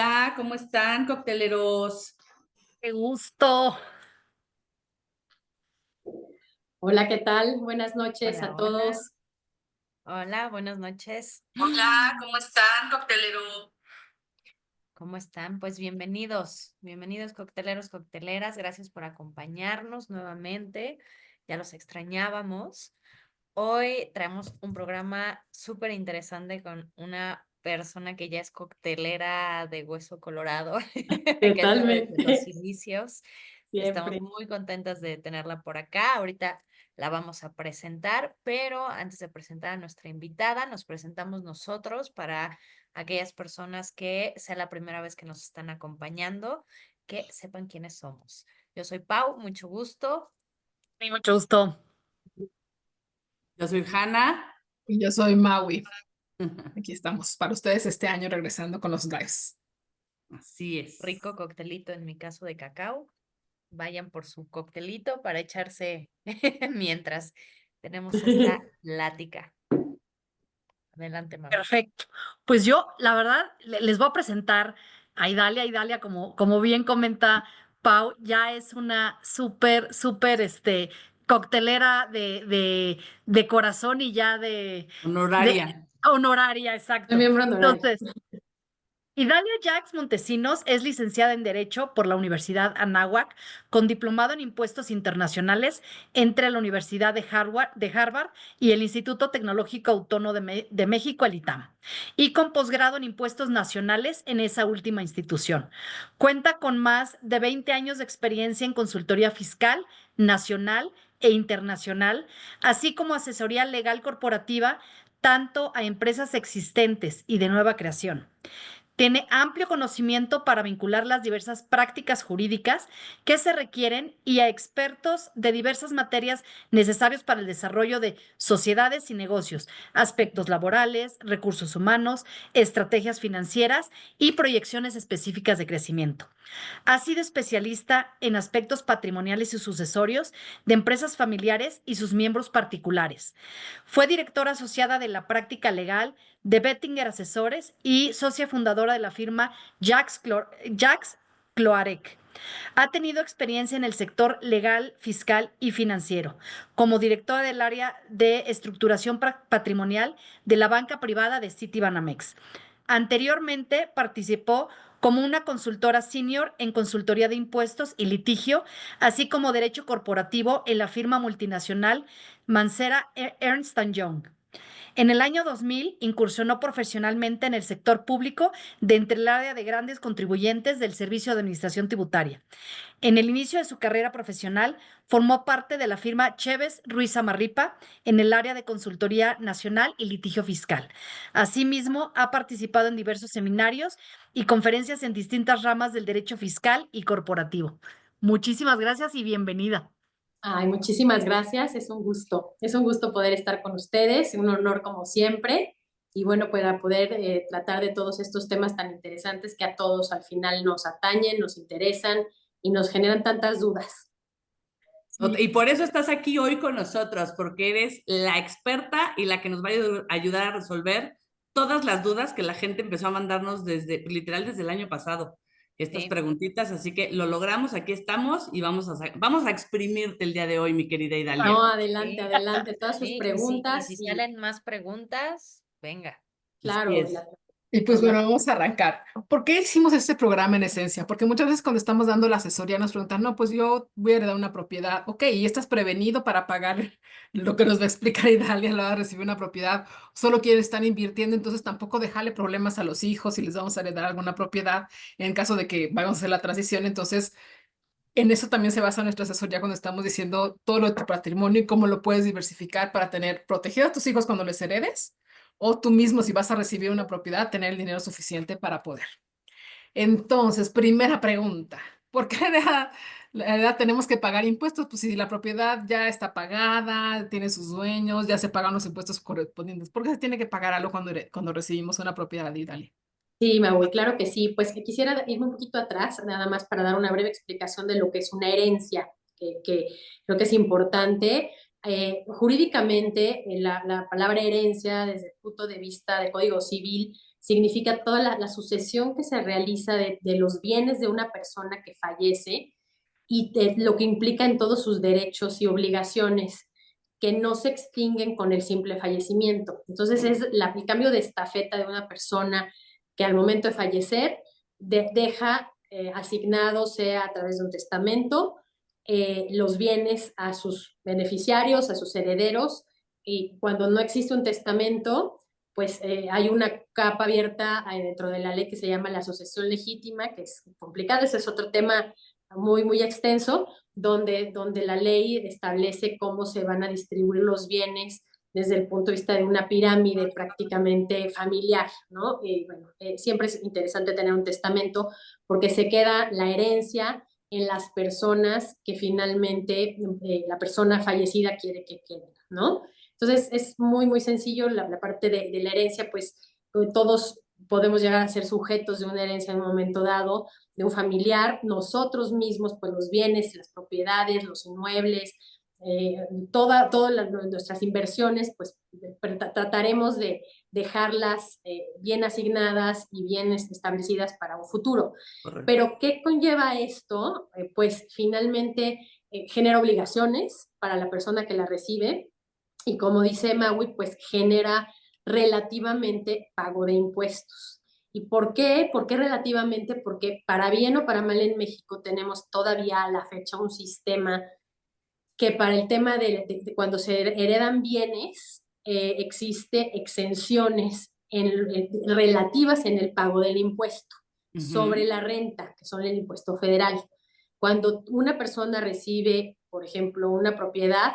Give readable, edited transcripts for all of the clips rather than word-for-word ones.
Hola, ¿cómo están, cocteleros? Qué gusto. Hola, ¿qué tal? Buenas noches Hola, a hola. todos. Hola, buenas noches. Hola, ¿cómo están, coctelero? ¿Cómo están? Pues bienvenidos, bienvenidos cocteleros, cocteleras. Gracias por acompañarnos nuevamente. Ya los extrañábamos. Hoy traemos un programa súper interesante con una persona que ya es coctelera de hueso colorado, que está desde los Totalmente, inicios. Estamos siempre. muy contentas de tenerla por acá. Ahorita la vamos a presentar, pero antes de presentar a nuestra invitada, nos presentamos nosotros para aquellas personas que sea la primera vez que nos están acompañando, que sepan quiénes somos. Yo soy Pau, mucho gusto. Sí, mucho gusto. Yo soy Hanna. Y yo soy Maui. Aquí estamos para ustedes este año regresando con los drives. Así es. Rico coctelito en mi caso de cacao. Vayan por su coctelito para echarse mientras tenemos esta plática. Adelante, Mau. Perfecto. Pues yo, la verdad, les voy a presentar a Idalia. Idalia, como bien comenta Pau, ya es una súper, coctelera de corazón y ya de Honoraria. honoraria, Soy exacto. miembro honorario. Entonces, Idalia Jax Montesinos es licenciada en Derecho por la Universidad Anáhuac, con diplomado en Impuestos Internacionales entre la Universidad de Harvard y el Instituto Tecnológico Autónomo de México, el ITAM, y con posgrado en Impuestos Nacionales en esa última institución. Cuenta con más de 20 años de experiencia en consultoría fiscal, nacional e internacional, así como asesoría legal corporativa, tanto a empresas existentes y de nueva creación. Tiene amplio conocimiento para vincular las diversas prácticas jurídicas que se requieren y a expertos de diversas materias necesarios para el desarrollo de sociedades y negocios, aspectos laborales, recursos humanos, estrategias financieras y proyecciones específicas de crecimiento. Ha sido especialista en aspectos patrimoniales y sucesorios de empresas familiares y sus miembros particulares. Fue directora asociada de la práctica legal de Bettinger Asesores y socia fundadora de la firma Jax Cloarec. Ha tenido experiencia en el sector legal, fiscal y financiero, como directora del área de estructuración patrimonial de la banca privada de Citibanamex. Anteriormente participó como una consultora senior en consultoría de impuestos y litigio, así como derecho corporativo en la firma multinacional Mancera Ernst Young. En el año 2000 incursionó profesionalmente en el sector público dentro del área de grandes contribuyentes del Servicio de Administración Tributaria. En el inicio de su carrera profesional, formó parte de la firma Chévez Ruiz Amarripa en el área de consultoría nacional y litigio fiscal. Asimismo, ha participado en diversos seminarios y conferencias en distintas ramas del derecho fiscal y corporativo. Muchísimas gracias y bienvenida. Ay, muchísimas gracias. Es un gusto. Es un gusto poder estar con ustedes. Un honor como siempre. Y bueno, para poder tratar de todos estos temas tan interesantes que a todos al final nos atañen, nos interesan y nos generan tantas dudas. Y por eso estás aquí hoy con nosotros, porque eres la experta y la que nos va a ayudar a resolver todas las dudas que la gente empezó a mandarnos literal desde el año pasado. Estas Sí. preguntitas, así que lo logramos, aquí estamos y vamos a exprimirte el día de hoy, mi querida No, Idalia. adelante, Sí, adelante. Todas sus sí, y preguntas si y salen más preguntas, venga. Así claro, es. Y pues nos bueno, las- vamos a arrancar. ¿Por qué hicimos este programa en esencia? Porque muchas veces cuando estamos dando la asesoría nos preguntan, no, pues yo voy a heredar una propiedad. Ok, ¿y estás prevenido para pagar lo que nos va a explicar Idalia a la hora de recibir una propiedad? Solo quieren estar invirtiendo, entonces tampoco dejarle problemas a los hijos si les vamos a heredar alguna propiedad en caso de que vayamos a hacer la transición. Entonces, en eso también se basa nuestra asesoría cuando estamos diciendo todo lo de tu patrimonio y cómo lo puedes diversificar para tener protegido a tus hijos cuando les heredes o tú mismo si vas a recibir una propiedad, tener el dinero suficiente para poder. Entonces, primera pregunta, ¿por qué la edad tenemos que pagar impuestos? Pues si la propiedad ya está pagada, tiene sus dueños, ya se pagan los impuestos correspondientes, ¿por qué se tiene que pagar algo cuando recibimos una propiedad de Italia? Sí, me voy, claro que sí. Pues que quisiera irme un poquito atrás, nada más para dar una breve explicación de lo que es una herencia, que creo que es importante. Jurídicamente, la palabra herencia, desde el punto de vista del Código Civil, significa toda la sucesión que se realiza de los bienes de una persona que fallece y lo que implica en todos sus derechos y obligaciones que no se extinguen con el simple fallecimiento. Entonces es el cambio de estafeta de una persona que al momento de fallecer deja asignado, sea a través de un testamento, los bienes a sus beneficiarios, a sus herederos, y cuando no existe un testamento, pues hay una capa abierta dentro de la ley que se llama la sucesión legítima, que es complicada, ese es otro tema muy, muy extenso, donde la ley establece cómo se van a distribuir los bienes desde el punto de vista de una pirámide prácticamente familiar, ¿no? Bueno, siempre es interesante tener un testamento porque se queda la herencia en las personas que finalmente la persona fallecida quiere que queden, ¿no? Entonces es muy, muy sencillo la parte de la herencia, pues todos podemos llegar a ser sujetos de una herencia en un momento dado, de un familiar, nosotros mismos, pues los bienes, las propiedades, los inmuebles, todas nuestras inversiones, pues trataremos de dejarlas bien asignadas y bien establecidas para un futuro. Correcto. Pero ¿qué conlleva esto? Pues finalmente genera obligaciones para la persona que la recibe y como dice Maui, pues genera relativamente pago de impuestos. ¿Y por qué? ¿Por qué relativamente? Porque para bien o para mal en México tenemos todavía a la fecha un sistema que para el tema de cuando se heredan bienes existe exenciones relativas en el pago del impuesto sobre la renta, que son el impuesto federal. Cuando una persona recibe, por ejemplo, una propiedad,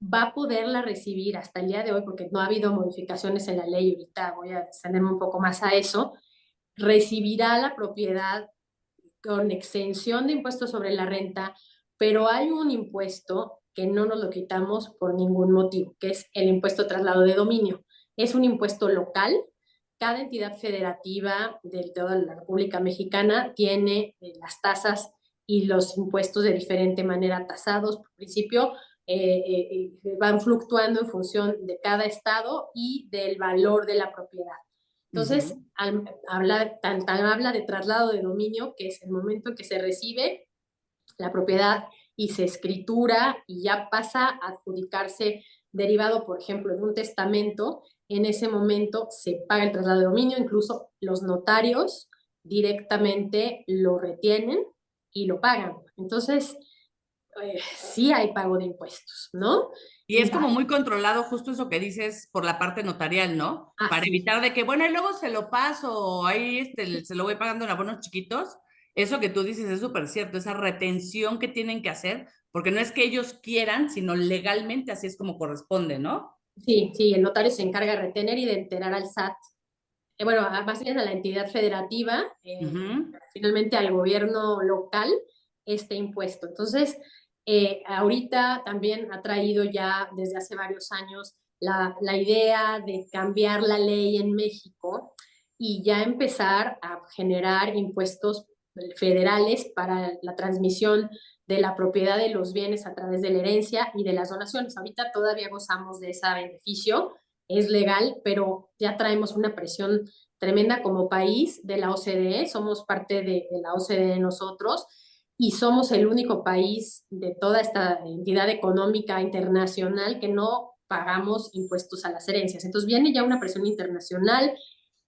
va a poderla recibir hasta el día de hoy, porque no ha habido modificaciones en la ley, ahorita voy a extenderme un poco más a eso, recibirá la propiedad con exención de impuestos sobre la renta, pero hay un impuesto que no nos lo quitamos por ningún motivo, que es el impuesto de traslado de dominio. Es un impuesto local. Cada entidad federativa de toda la República Mexicana tiene las tasas y los impuestos de diferente manera tasados. Por principio, van fluctuando en función de cada estado y del valor de la propiedad. Entonces, habla de traslado de dominio, que es el momento en que se recibe la propiedad y se escritura y ya pasa a adjudicarse derivado, por ejemplo, de un testamento. En ese momento se paga el traslado de dominio, incluso los notarios directamente lo retienen y lo pagan. Entonces, sí hay pago de impuestos, ¿no? Y es como muy controlado justo eso que dices por la parte notarial, ¿no? Para evitar de que, bueno, y luego se lo paso, o ahí se lo voy pagando en abonos chiquitos. Eso que tú dices es súper cierto, esa retención que tienen que hacer, porque no es que ellos quieran, sino legalmente así es como corresponde, ¿no? Sí, sí, el notario se encarga de retener y de enterar al SAT. Bueno, más bien a la entidad federativa, finalmente al gobierno local, este impuesto. Entonces, ahorita también ha traído ya desde hace varios años la idea de cambiar la ley en México y ya empezar a generar impuestos federales para la transmisión de la propiedad de los bienes a través de la herencia y de las donaciones. Ahorita todavía gozamos de ese beneficio, es legal, pero ya traemos una presión tremenda como país de la OCDE, somos parte de la OCDE nosotros y somos el único país de toda esta entidad económica internacional que no pagamos impuestos a las herencias. Entonces viene ya una presión internacional,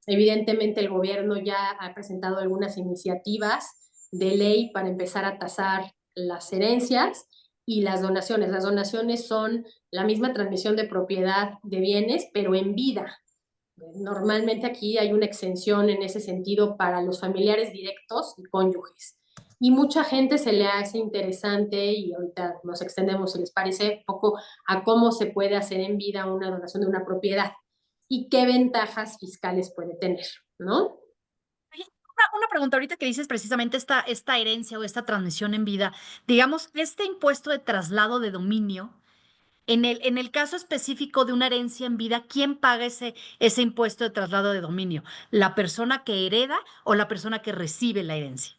evidentemente el gobierno ya ha presentado algunas iniciativas de ley para empezar a tasar las herencias y las donaciones. Las donaciones son la misma transmisión de propiedad de bienes, pero en vida. Normalmente aquí hay una exención en ese sentido para los familiares directos y cónyuges. Y mucha gente se le hace interesante, y ahorita nos extendemos, si les parece, un poco a cómo se puede hacer en vida una donación de una propiedad y qué ventajas fiscales puede tener, ¿no? Una pregunta ahorita que dices precisamente esta herencia o esta transmisión en vida, digamos, este impuesto de traslado de dominio, en el caso específico de una herencia en vida, ¿quién paga ese impuesto de traslado de dominio? ¿La persona que hereda o la persona que recibe la herencia?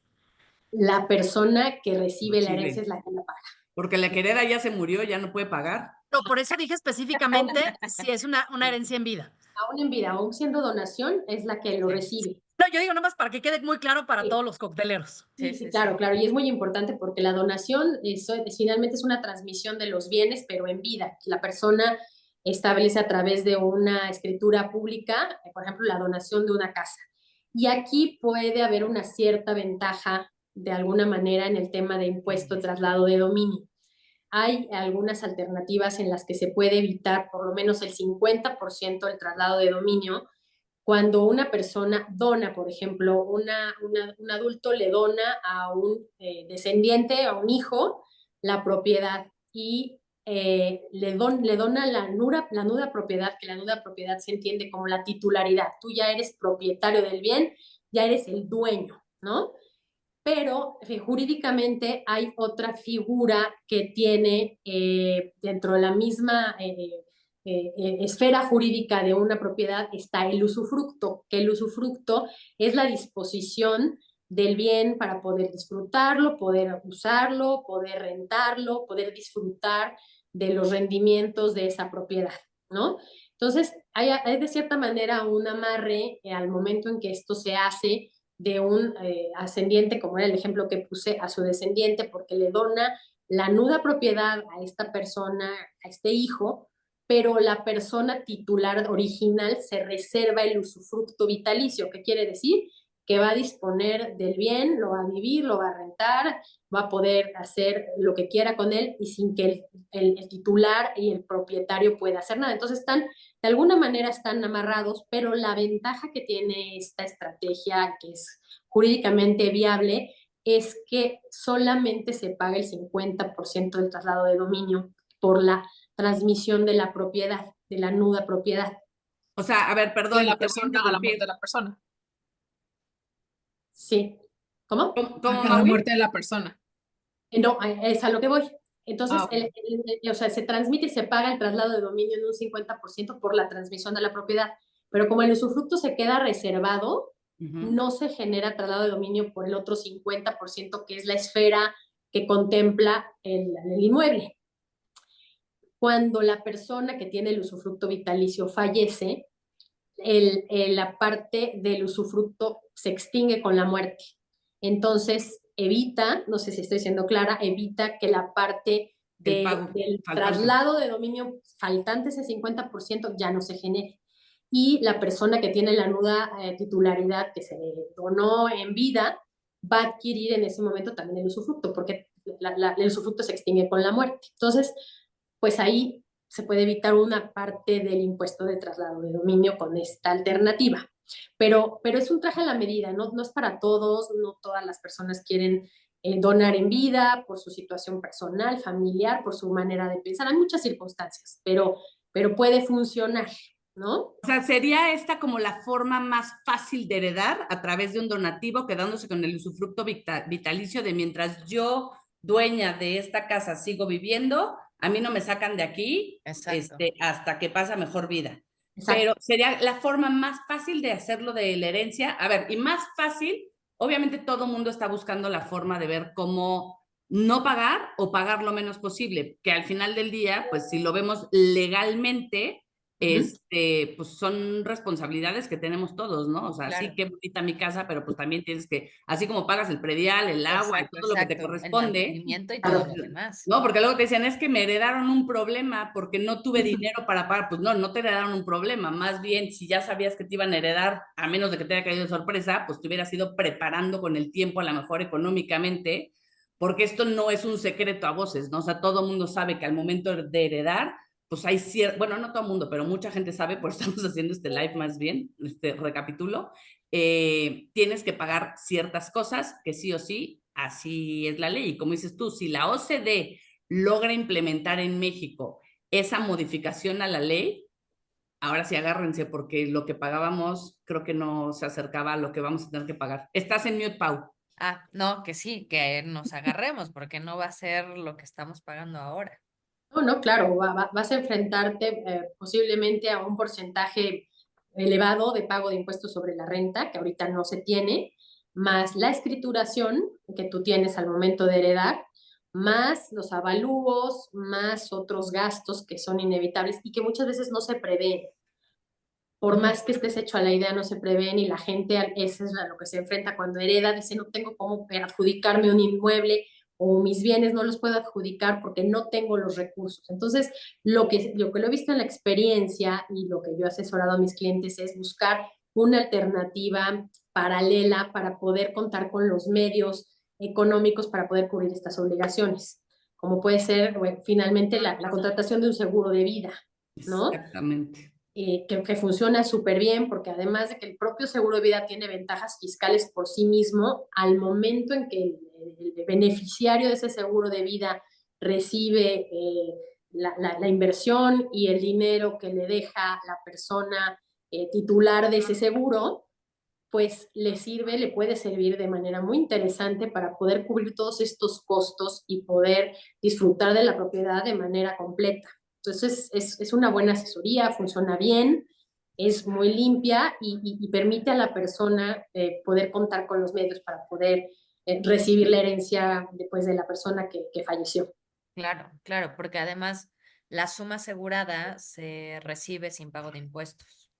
La persona que recibe la herencia es la que la paga. Porque la que hereda ya se murió, ya no puede pagar. No, por eso dije específicamente si es una herencia en vida. aún en vida, aún siendo donación, es la que lo Sí. recibe. No, yo digo nomás para que quede muy claro para Sí. todos los cocteleros. Sí, sí, claro, claro, y es muy importante porque la donación finalmente es una transmisión de los bienes, pero en vida. La persona establece a través de una escritura pública, por ejemplo, la donación de una casa. Y aquí puede haber una cierta ventaja de alguna manera en el tema de impuesto de traslado de dominio. Hay algunas alternativas en las que se puede evitar por lo menos el 50% del traslado de dominio cuando una persona dona, por ejemplo, un adulto le dona a un descendiente, a un hijo, la propiedad y le dona la nuda propiedad, que la nuda propiedad se entiende como la titularidad. Tú ya eres propietario del bien, ya eres el dueño, ¿no? Pero jurídicamente hay otra figura que tiene dentro de la misma esfera jurídica de una propiedad está el usufructo, que el usufructo es la disposición del bien para poder disfrutarlo, poder usarlo, poder rentarlo, poder disfrutar de los rendimientos de esa propiedad, ¿no? Entonces, hay de cierta manera un amarre al momento en que esto se hace de un ascendiente, como era el ejemplo que puse, a su descendiente, porque le dona la nuda propiedad a esta persona, a este hijo, pero la persona titular original se reserva el usufructo vitalicio. ¿Qué quiere decir? Que va a disponer del bien, lo va a vivir, lo va a rentar, va a poder hacer lo que quiera con él y sin que el titular y el propietario pueda hacer nada. Entonces de alguna manera están amarrados, pero la ventaja que tiene esta estrategia, que es jurídicamente viable, es que solamente se paga el 50% del traslado de dominio por la transmisión de la propiedad, de la nuda propiedad. O sea, a ver, perdón, De la te voy a persona a la muerte interrumpir. de la persona. Sí. ¿Cómo? ¿Cómo, A la Maui? muerte de la persona. No, es a lo que voy. Entonces, Ok. o sea, se transmite y se paga el traslado de dominio en un 50% por la transmisión de la propiedad, pero como el usufructo se queda reservado, no se genera traslado de dominio por el otro 50% que es la esfera que contempla el inmueble. Cuando la persona que tiene el usufructo vitalicio fallece, la parte del usufructo se extingue con la muerte. Entonces, evita, no sé si estoy siendo clara, evita que la parte El pago del faltante. traslado de dominio faltante, ese 50%, ya no se genere. Y la persona que tiene la nuda titularidad que se donó en vida va a adquirir en ese momento también el usufructo, porque el usufructo se extingue con la muerte. Entonces, pues ahí se puede evitar una parte del impuesto de traslado de dominio con esta alternativa. Pero es un traje a la medida, no es para todos, no todas las personas quieren donar en vida por su situación personal, familiar, por su manera de pensar. Hay muchas circunstancias, pero puede funcionar, ¿no? O sea, sería esta como la forma más fácil de heredar a través de un donativo, quedándose con el usufructo vitalicio de mientras yo, dueña de esta casa, sigo viviendo, a mí no me sacan de aquí hasta que pasa mejor vida. Exacto. Pero sería la forma más fácil de hacerlo de la herencia. A ver, y más fácil, obviamente todo el mundo está buscando la forma de ver cómo no pagar o pagar lo menos posible, que al final del día, pues si lo vemos legalmente, pues son responsabilidades que tenemos todos, ¿no? O sea, Claro. sí, qué bonita mi casa, pero pues también tienes que, así como pagas el predial, el agua y todo lo que te El corresponde, mantenimiento y todo lo demás. ¿no? Porque luego te decían, es que me heredaron un problema porque no tuve dinero para pagar. Pues no te heredaron un problema. Más bien, si ya sabías que te iban a heredar, a menos de que te haya caído de sorpresa, pues te hubieras ido preparando con el tiempo, a lo mejor económicamente, porque esto no es un secreto a voces, ¿no? O sea, todo el mundo sabe que al momento de heredar, pues hay cierto, bueno, no todo el mundo, pero mucha gente sabe, por eso estamos haciendo este live más bien, este recapitulo, tienes que pagar ciertas cosas que sí o sí, así es la ley. Y como dices tú, si la OCDE logra implementar en México esa modificación a la ley, ahora sí agárrense porque lo que pagábamos creo que no se acercaba a lo que vamos a tener que pagar. Estás en mute, Pau. No, que sí, que nos agarremos, porque no va a ser lo que estamos pagando ahora. No, claro, vas a enfrentarte posiblemente a un porcentaje elevado de pago de impuestos sobre la renta, que ahorita no se tiene, más la escrituración que tú tienes al momento de heredar, más los avalúos, más otros gastos que son inevitables y que muchas veces no se prevén. por más que estés hecho a la idea, no se prevén y la gente, eso es a lo que se enfrenta cuando hereda, dice, no tengo cómo adjudicarme un inmueble o mis bienes no los puedo adjudicar porque no tengo los recursos. Entonces, lo he visto en la experiencia y lo que yo he asesorado a mis clientes es buscar una alternativa paralela para poder contar con los medios económicos para poder cubrir estas obligaciones, como puede ser, bueno, finalmente la contratación de un seguro de vida, ¿no? Exactamente. Que funciona súper bien, porque además de que el propio seguro de vida tiene ventajas fiscales por sí mismo, al momento en que el beneficiario de ese seguro de vida recibe la inversión y el dinero que le deja la persona titular de ese seguro, pues le puede servir de manera muy interesante para poder cubrir todos estos costos y poder disfrutar de la propiedad de manera completa. Entonces es una buena asesoría, funciona bien, es muy limpia y permite a la persona poder contar con los medios para poder recibir la herencia después de la persona que falleció. Claro, claro, porque además la suma asegurada se recibe sin pago de impuestos,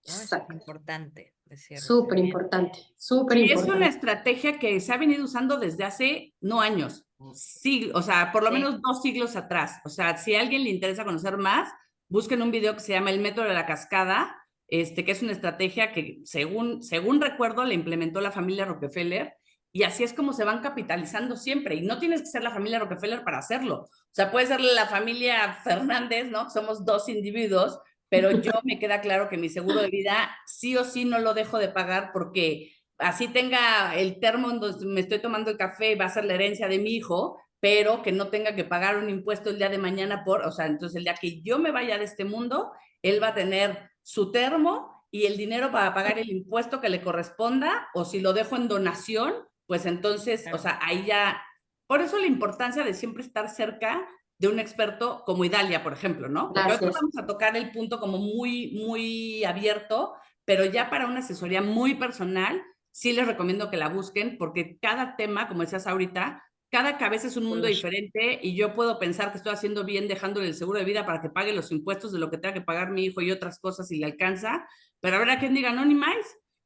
¿no? Eso es importante decirlo Súper también. importante, súper Sí, es una importante. estrategia que se ha venido usando desde hace, no años, siglos, o sea, por lo Sí. menos 2 siglos atrás. O sea, si a alguien le interesa conocer más, busquen un video que se llama El método de la cascada, que es una estrategia que, según recuerdo, la implementó la familia Rockefeller, y así es como se van capitalizando siempre. Y no tienes que ser la familia Rockefeller para hacerlo. O sea, puede ser la familia Fernández, ¿no? Somos 2 individuos, pero yo me queda claro que mi seguro de vida sí o sí no lo dejo de pagar porque así tenga el termo en donde me estoy tomando el café, va a ser la herencia de mi hijo, pero que no tenga que pagar un impuesto el día de mañana o sea, entonces el día que yo me vaya de este mundo, él va a tener su termo y el dinero para pagar el impuesto que le corresponda, o si lo dejo en donación, pues entonces, o sea, ahí ya, por eso la importancia de siempre estar cerca de un experto como Idalia, por ejemplo, ¿no? Porque hoy Gracias. vamos a tocar el punto como muy abierto, pero ya para una asesoría muy personal, sí les recomiendo que la busquen porque cada tema, como decías ahorita, cada cabeza es un mundo diferente y yo puedo pensar que estoy haciendo bien dejándole el seguro de vida para que pague los impuestos de lo que tenga que pagar mi hijo y otras cosas si le alcanza, pero habrá quien diga, no, ni más,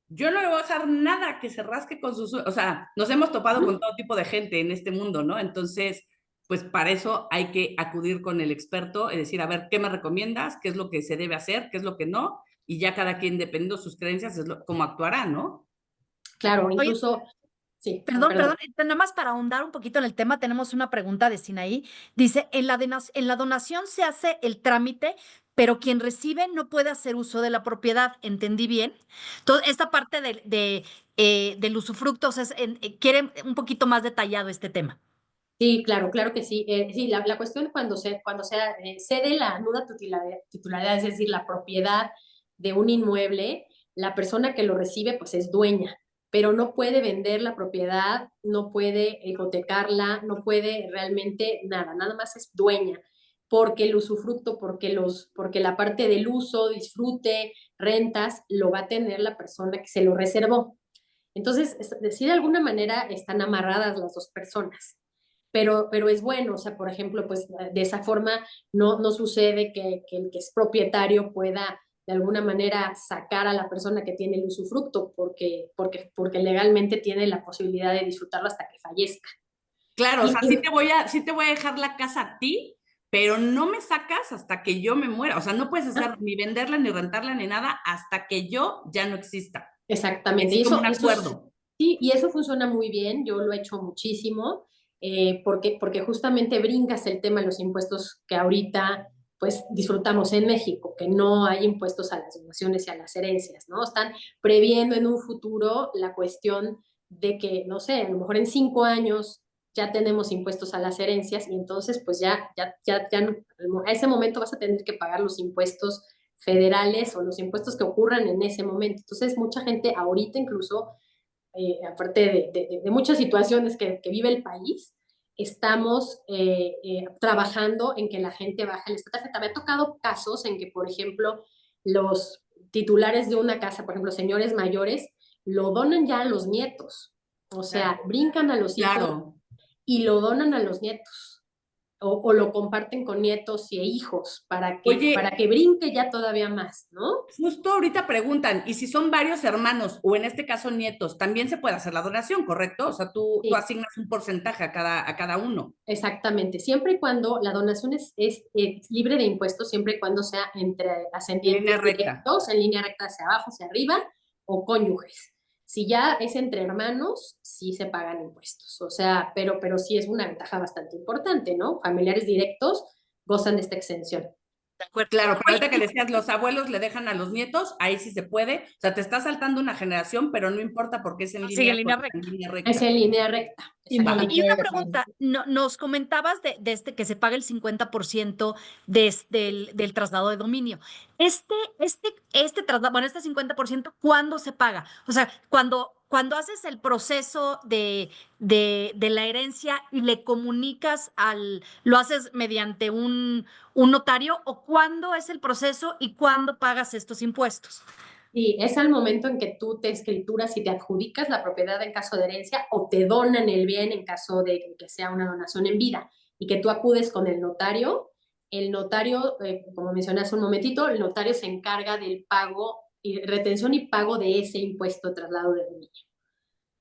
yo no le voy a dejar nada que se rasque con sus... O sea, nos hemos topado con todo tipo de gente en este mundo, ¿no? Entonces, pues para eso hay que acudir con el experto y decir, a ver, ¿qué me recomiendas? ¿Qué es lo que se debe hacer? ¿Qué es lo que no? Y ya cada quien, dependiendo de sus creencias, es cómo actuará, ¿no? Claro, Oye, incluso, sí, perdón, perdón. nada más para ahondar un poquito en el tema, tenemos una pregunta de Sinaí. Dice, en la donación se hace el trámite, pero quien recibe no puede hacer uso de la propiedad. ¿Entendí bien? Toda esta parte del usufructo, o sea, quieren un poquito más detallado este tema. Sí, claro, claro que sí. Sí, la cuestión cuando se cede la nuda titularidad, es decir, la propiedad de un inmueble, la persona que lo recibe pues es dueña, pero no puede vender la propiedad, no puede hipotecarla, no puede realmente nada, nada más es dueña, porque el usufructo, porque la parte del uso, disfrute, rentas, lo va a tener la persona que se lo reservó. Entonces, de alguna manera están amarradas las dos personas, pero es bueno, o sea, por ejemplo, pues de esa forma no sucede que el que es propietario pueda de alguna manera sacar a la persona que tiene el usufructo porque legalmente tiene la posibilidad de disfrutarlo hasta que fallezca. Claro, o Y, sea, y sí te voy a dejar la casa a ti, pero no me sacas hasta que yo me muera. O sea, no puedes hacer ni venderla, ni rentarla, ni nada hasta que yo ya no exista. exactamente, Es y como un eso acuerdo. sí, y eso funciona muy bien, yo lo he hecho muchísimo, porque justamente brincas el tema de los impuestos que ahorita pues disfrutamos en México, que no hay impuestos a las donaciones y a las herencias, ¿no? Están previendo en un futuro la cuestión de que, no sé, a lo mejor en 5 años ya tenemos impuestos a las herencias y entonces pues ya a ese momento vas a tener que pagar los impuestos federales o los impuestos que ocurran en ese momento. Entonces mucha gente ahorita incluso aparte de muchas situaciones que vive el país, estamos trabajando en que la gente baje el estafeta. Me ha tocado casos en que, por ejemplo, los titulares de una casa, por ejemplo, señores mayores, lo donan ya a los nietos. O sea, brincan a los hijos Claro. y lo donan a los nietos. o lo comparten con nietos y hijos Oye, para que brinque ya todavía más, ¿no? justo ahorita preguntan, ¿y si son varios hermanos o en este caso nietos, también se puede hacer la donación, correcto? O sea, tú Sí, asignas un porcentaje a cada uno. exactamente. Siempre y cuando la donación es libre de impuestos, siempre y cuando sea entre En línea ascendientes recta. directos, en línea recta hacia abajo, hacia arriba, o cónyuges. Si ya es entre hermanos, sí se pagan impuestos. O sea, pero sí es una ventaja bastante importante, ¿no? Familiares directos gozan de esta exención. De acuerdo. Claro, pero Oye, ahorita que decías, los abuelos le dejan a los nietos, ahí sí se puede. O sea, te está saltando una generación, pero no importa porque es en sigue en línea, línea en recta. línea Es recta. en línea recta, Y no Va. y una exactamente. pregunta, nos comentabas de que se paga el 50% del traslado de dominio. Este traslado, bueno, este 50%, ¿cuándo se paga? O sea, cuando haces el proceso de la herencia y le comunicas lo haces mediante un notario, o cuándo es el proceso y cuándo pagas estos impuestos. Sí, es al momento en que tú te escrituras y te adjudicas la propiedad en caso de herencia o te donan el bien en caso de que sea una donación en vida y que tú acudes con el notario. El notario, como mencioné hace un momentito, el notario se encarga del pago y retención y pago de ese impuesto de traslado de dominio,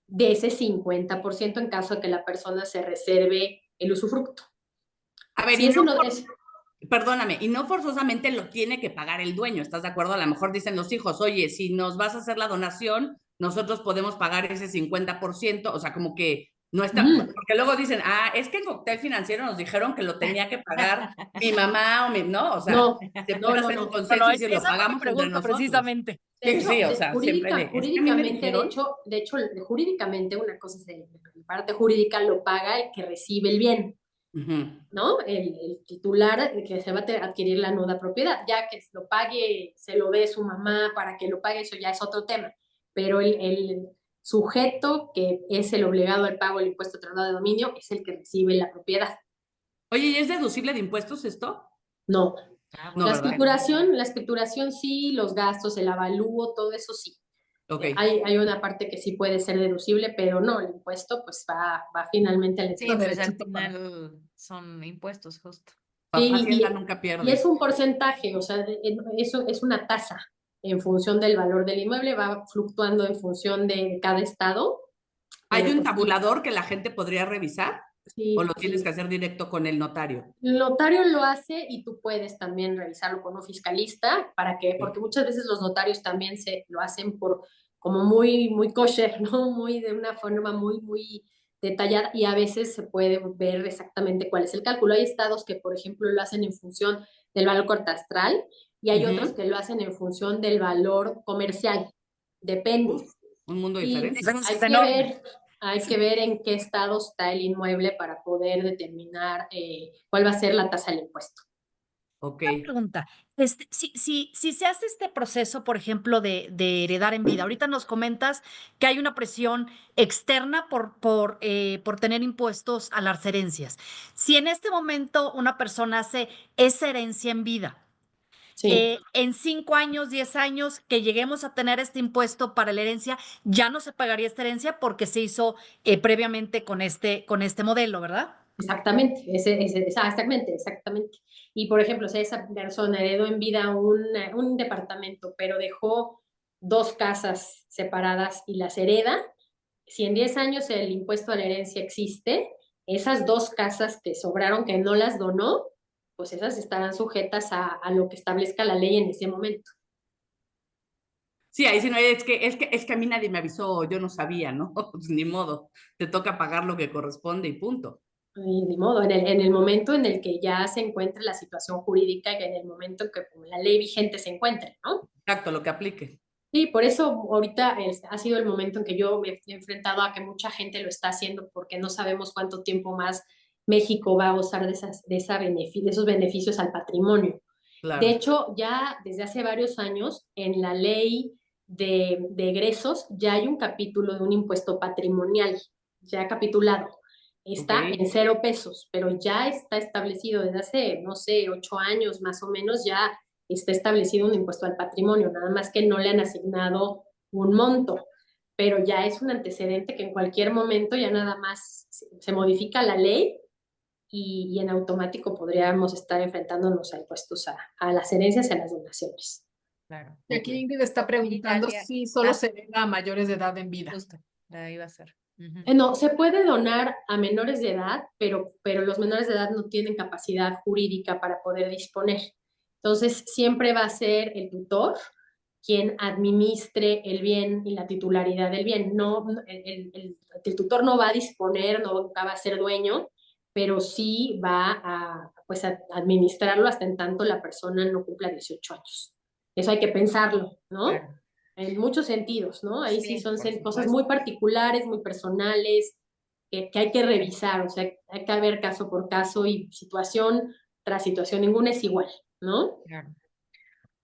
de ese 50% en caso de que la persona se reserve el usufructo. A ver, Si y ese no, no es, perdóname, y no forzosamente lo tiene que pagar el dueño, ¿estás de acuerdo? A lo mejor dicen los hijos, oye, si nos vas a hacer la donación, nosotros podemos pagar ese 50%, o sea, como que no está, porque luego dicen, es que en Cóctel Financiero nos dijeron que lo tenía que pagar mi mamá o mi, no, o sea, no, se no, puede no, hacer un no. No, no, consenso y si lo esa fue mi pagamos entre pregunta nosotros. precisamente. De Sí, hecho, sí, o sea, siempre es que a mí me jurídicamente, dijeron, jurídicamente una cosa es la parte jurídica lo paga el que recibe el bien, ujú. ¿no? El titular el que se va a adquirir la nuda propiedad, ya que lo pague, se lo dé su mamá para que lo pague, eso ya es otro tema, pero el sujeto que es el obligado al pago del impuesto de traslado de dominio es el que recibe la propiedad, Oye, ¿y es deducible de impuestos esto? no. Ah, No, bueno, ¿verdad? La escrituración sí, los gastos, el avalúo, todo eso sí. Ok. Hay una parte que sí puede ser deducible, pero no, el impuesto pues va finalmente al sí, Estado pues al derechito. final son impuestos, justo. Sí, Hacienda nunca y es pierde. un porcentaje, o sea, eso es una tasa en función del valor del inmueble, va fluctuando en función de cada estado, ¿Hay pero un pues sí, tabulador que la gente podría revisar o sí, lo tienes que sí. hacer directo con el notario? El notario lo hace y tú puedes también revisarlo con un fiscalista, ¿para qué? Porque Sí. muchas veces los notarios también se lo hacen por como muy kosher, ¿no? Muy de una forma muy detallada y a veces se puede ver exactamente cuál es el cálculo. Hay estados que, por ejemplo, lo hacen en función del valor catastral y hay otros Ujú. que lo hacen en función del valor comercial. Depende. Uf, un mundo Y diferente. hay Es que enorme. ver, hay que ver en qué estado está el inmueble para poder determinar cuál va a ser la tasa del impuesto. Ok. Pregunta, si se hace este proceso, por ejemplo, de heredar en vida, ahorita nos comentas que hay una presión externa por tener impuestos a las herencias. Si en este momento una persona hace esa herencia en vida, Sí, en 5 años, 10 años, que lleguemos a tener este impuesto para la herencia, ya no se pagaría esta herencia porque se hizo previamente con este modelo, ¿verdad? exactamente, exactamente. Y por ejemplo, si esa persona heredó en vida un departamento, pero dejó dos casas separadas y las hereda, si en 10 años el impuesto a la herencia existe, esas dos casas que sobraron, que no las donó, pues esas estarán sujetas a lo que establezca la ley en ese momento. Sí, ahí sí no, es que a mí nadie me avisó, yo no sabía, ¿no? Pues ni modo, te toca pagar lo que corresponde y punto. Y ni modo, en el momento en el que ya se encuentre la situación jurídica y en el momento en que la ley vigente se encuentre, ¿no? Exacto, lo que aplique. Sí, por eso ahorita ha sido el momento en que yo me he enfrentado a que mucha gente lo está haciendo porque no sabemos cuánto tiempo más México va a gozar de esos beneficios al patrimonio. De Claro. hecho, ya desde hace varios años en la ley de egresos ya hay un capítulo de un impuesto patrimonial, ya capitulado. Ok. Está en 0 pesos, pero ya está establecido desde hace, no sé, 8 años más o menos, ya está establecido un impuesto al patrimonio, nada más que no le han asignado un monto, pero ya es un antecedente que en cualquier momento ya nada más se modifica la ley y en automático podríamos estar enfrentándonos a impuestos a las herencias y a las donaciones. Claro. Y aquí Ingrid está preguntando Dalia. si solo Ah. se hereda a mayores de edad en vida. Justo, la iba a hacer. Ujú. No, se puede donar a menores de edad, pero los menores de edad no tienen capacidad jurídica para poder disponer. Entonces, siempre va a ser el tutor quien administre el bien y la titularidad del bien. No, el tutor no va a disponer, no va a ser dueño, pero sí va pues, a administrarlo hasta en tanto la persona no cumpla 18 años. Eso hay que pensarlo, ¿no? Claro. En muchos sentidos, ¿no? Ahí sí Sí, son por cosas supuesto. muy particulares, muy personales, que hay que revisar, o sea, hay que ver caso por caso y situación tras situación, ninguna es igual, ¿no? Claro.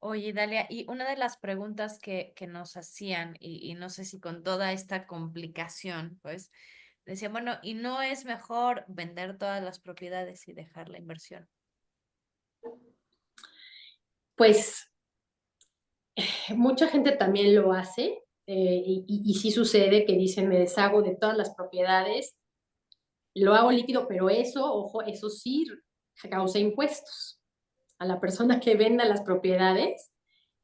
Oye, Dalia, y una de las preguntas que nos hacían, y no sé si con toda esta complicación, pues, decían, bueno, ¿y no es mejor vender todas las propiedades y dejar la inversión? Pues mucha gente también lo hace, y sí sucede que dicen, me deshago de todas las propiedades, lo hago líquido, pero eso, ojo, eso sí causa impuestos. A la persona que venda las propiedades,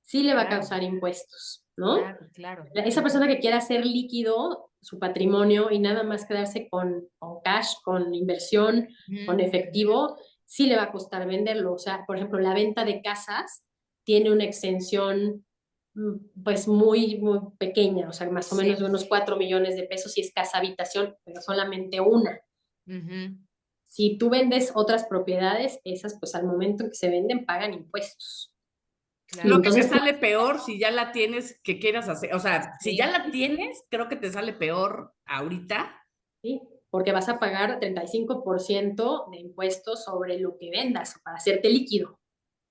sí le va a Claro. causar impuestos, ¿no? Claro, claro. Esa persona que quiera hacer líquido su patrimonio y nada más quedarse con cash, con inversión, con Ujú. efectivo, sí le va a costar venderlo. O sea, por ejemplo, la venta de casas tiene una exención pues muy, muy pequeña, o sea, más o Sí. menos de unos 4 millones de pesos si es casa habitación, pero solamente una. Ujú. Si tú vendes otras propiedades, esas pues al momento en que se venden pagan impuestos. Claro. Creo que te entonces, sale peor si ya la tienes que quieras hacer. O sea, si Sí. ya la tienes, creo que te sale peor ahorita. Sí, porque vas a pagar 35% de impuestos sobre lo que vendas para hacerte líquido.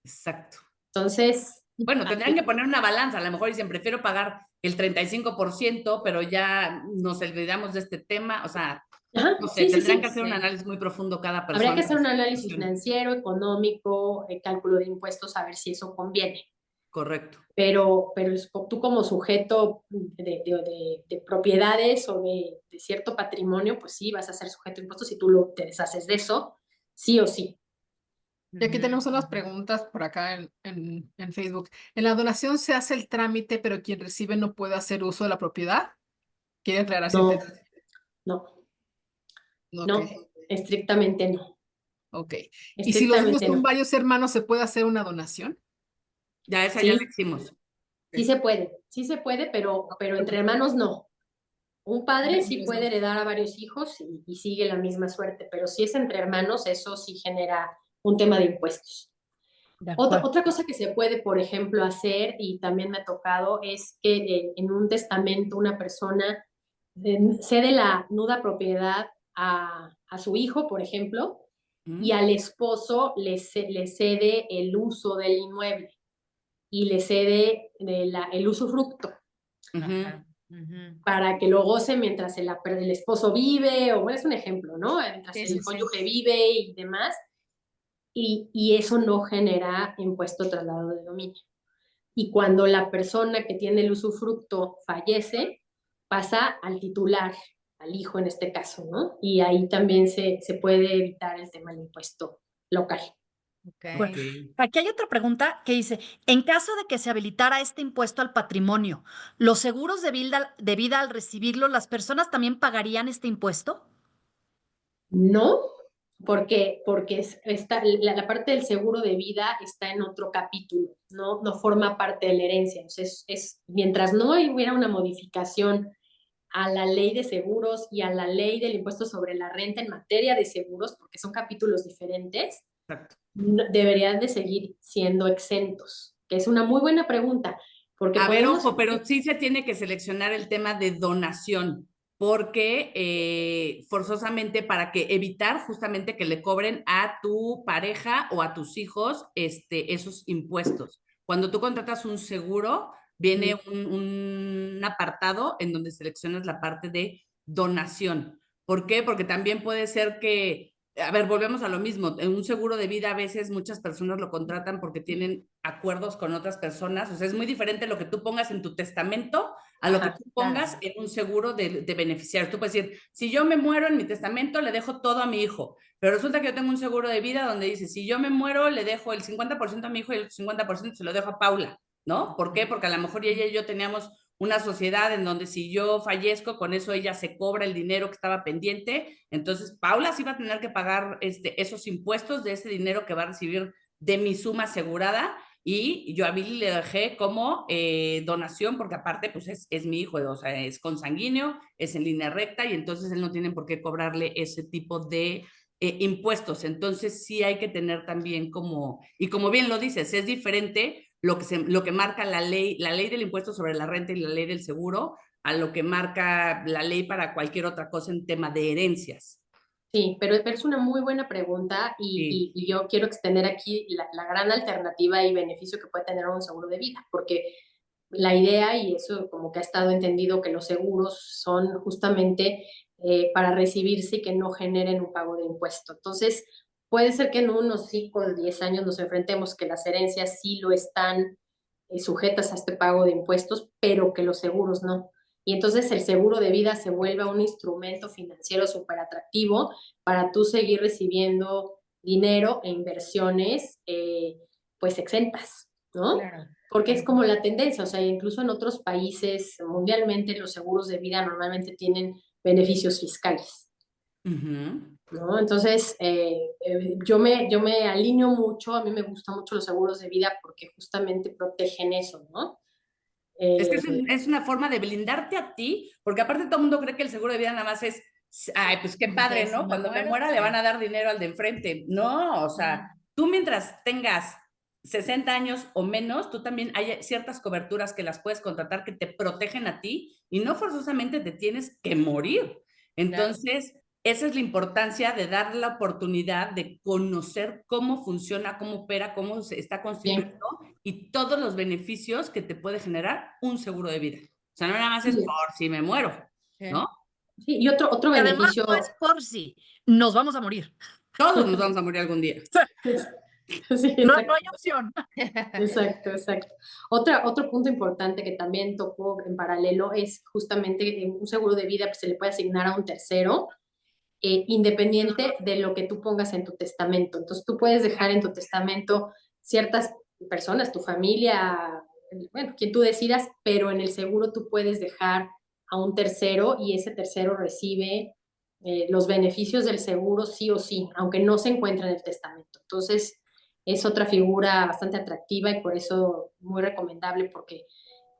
Exacto. Entonces, Bueno, tendrían que poner una balanza. A lo mejor dicen, prefiero pagar el 35%, pero ya nos olvidamos de este tema. O sea, ajá, no sé, sí, tendrán sí. que hacer un Sí. análisis muy profundo cada persona. Habría que hacer un de su análisis situación. financiero, económico, cálculo de impuestos, a ver si eso conviene. Correcto. Pero tú como sujeto de propiedades o de cierto patrimonio, pues sí, vas a ser sujeto de impuestos si tú te deshaces de eso, sí o sí. Y aquí Ujú. tenemos unas preguntas por acá en Facebook. ¿En la donación se hace el trámite, pero quien recibe no puede hacer uso de la propiedad? ¿Quiere aclarar si No, entendí? no, Ok, no, estrictamente no. ok. ¿Y si los niños Estrictamente son no. varios hermanos, se puede hacer una donación? Ya esa ya la Sí, hicimos. sí se puede, pero entre hermanos no. Un padre sí puede heredar a varios hijos y sigue la misma suerte, pero si es entre hermanos, eso sí genera un tema de impuestos. De acuerdo. Otra cosa que se puede, por ejemplo, hacer, y también me ha tocado, es que en un testamento una persona cede la nuda propiedad a su hijo, por ejemplo, y al esposo le cede el uso del inmueble y le cede el usufructo Ajá. Ujú. para que lo goce mientras el esposo vive, o bueno, es un ejemplo, ¿no? Mientras Sí, el sí, sí. cónyuge vive y demás, y eso no genera impuesto traslado de dominio. Y cuando la persona que tiene el usufructo fallece, pasa al titular, al hijo en este caso, ¿no? Y ahí también se puede evitar el tema del impuesto local. Ok. Bueno, aquí hay otra pregunta que dice, en caso de que se habilitara este impuesto al patrimonio, ¿los seguros de vida al recibirlo, las personas también pagarían este impuesto? No, porque la parte del seguro de vida está en otro capítulo, no forma parte de la herencia. Entonces, mientras no hubiera una modificación a la ley de seguros y a la ley del impuesto sobre la renta en materia de seguros, porque son capítulos diferentes, Exacto. deberían de seguir siendo exentos, que es una muy buena pregunta, porque A ver, podemos... ojo, pero sí se tiene que seleccionar el tema de donación, porque forzosamente para que evitar justamente que le cobren a tu pareja o a tus hijos esos impuestos. Cuando tú contratas un seguro, viene un apartado en donde seleccionas la parte de donación. ¿Por qué? Porque también puede ser que, a ver, volvemos a lo mismo. En un seguro de vida a veces muchas personas lo contratan porque tienen acuerdos con otras personas. O sea, es muy diferente lo que tú pongas en tu testamento a lo que Ajá, tú pongas en un seguro de beneficiarios. Tú puedes decir, si yo me muero en mi testamento, le dejo todo a mi hijo, pero resulta que yo tengo un seguro de vida donde dice, si yo me muero, le dejo el 50% a mi hijo y el 50% se lo dejo a Paula, ¿no? ¿Por qué? Porque a lo mejor ella y yo teníamos una sociedad en donde si yo fallezco, con eso ella se cobra el dinero que estaba pendiente, entonces Paula sí va a tener que pagar esos impuestos de ese dinero que va a recibir de mi suma asegurada, y yo a Billy le dejé como donación, porque aparte pues es mi hijo, o sea, es consanguíneo, es en línea recta, y entonces él no tiene por qué cobrarle ese tipo de impuestos. Entonces sí hay que tener también como, y como bien lo dices, es diferente lo que marca la ley del impuesto sobre la renta y la ley del seguro, a lo que marca la ley para cualquier otra cosa en tema de herencias. sí, pero es una muy buena pregunta Sí. y yo quiero extender aquí la gran alternativa y beneficio que puede tener un seguro de vida, porque la idea, y eso como que ha estado entendido, que los seguros son justamente para recibirse y que no generen un pago de impuesto. Entonces, puede ser que en unos 5 o 10 años nos enfrentemos que las herencias sí lo están sujetas a este pago de impuestos, pero que los seguros no. Y entonces el seguro de vida se vuelve un instrumento financiero súper atractivo para tú seguir recibiendo dinero e inversiones pues exentas, ¿no? Claro. Porque es como la tendencia, o sea, incluso en otros países mundialmente los seguros de vida normalmente tienen beneficios fiscales, Uh-huh. ¿no? Entonces, yo me alineo mucho, a mí me gustan mucho los seguros de vida porque justamente protegen eso, ¿no? Es que Eh, es una forma de blindarte a ti, porque aparte todo el mundo cree que el seguro de vida nada más es, ay, pues qué padre, De si ¿no? me Cuando me muero, muera le sí. van a dar dinero al de enfrente. No, o sea, tú mientras tengas 60 años o menos, tú también hay ciertas coberturas que las puedes contratar que te protegen a ti y no forzosamente te tienes que morir. Claro. Entonces, esa es la importancia de dar la oportunidad de conocer cómo funciona, cómo opera, cómo se está sí, constituido y todos los beneficios que te puede generar un seguro de vida. O sea, no nada más es sí, por si me muero, Sí. ¿no? sí. Y otro Y además beneficio, no es por si nos vamos a morir. Todos nos vamos a morir algún día. sí, No, exacto. no hay opción. Exacto, exacto. Otro punto importante que también tocó en paralelo es justamente un seguro de vida pues, se le puede asignar a un tercero, independiente de lo que tú pongas en tu testamento. Entonces tú puedes dejar en tu testamento ciertas personas, tu familia, bueno, quien tú decidas, pero en el seguro tú puedes dejar a un tercero y ese tercero recibe los beneficios del seguro sí o sí, aunque no se encuentre en el testamento. Entonces, es otra figura bastante atractiva y por eso muy recomendable porque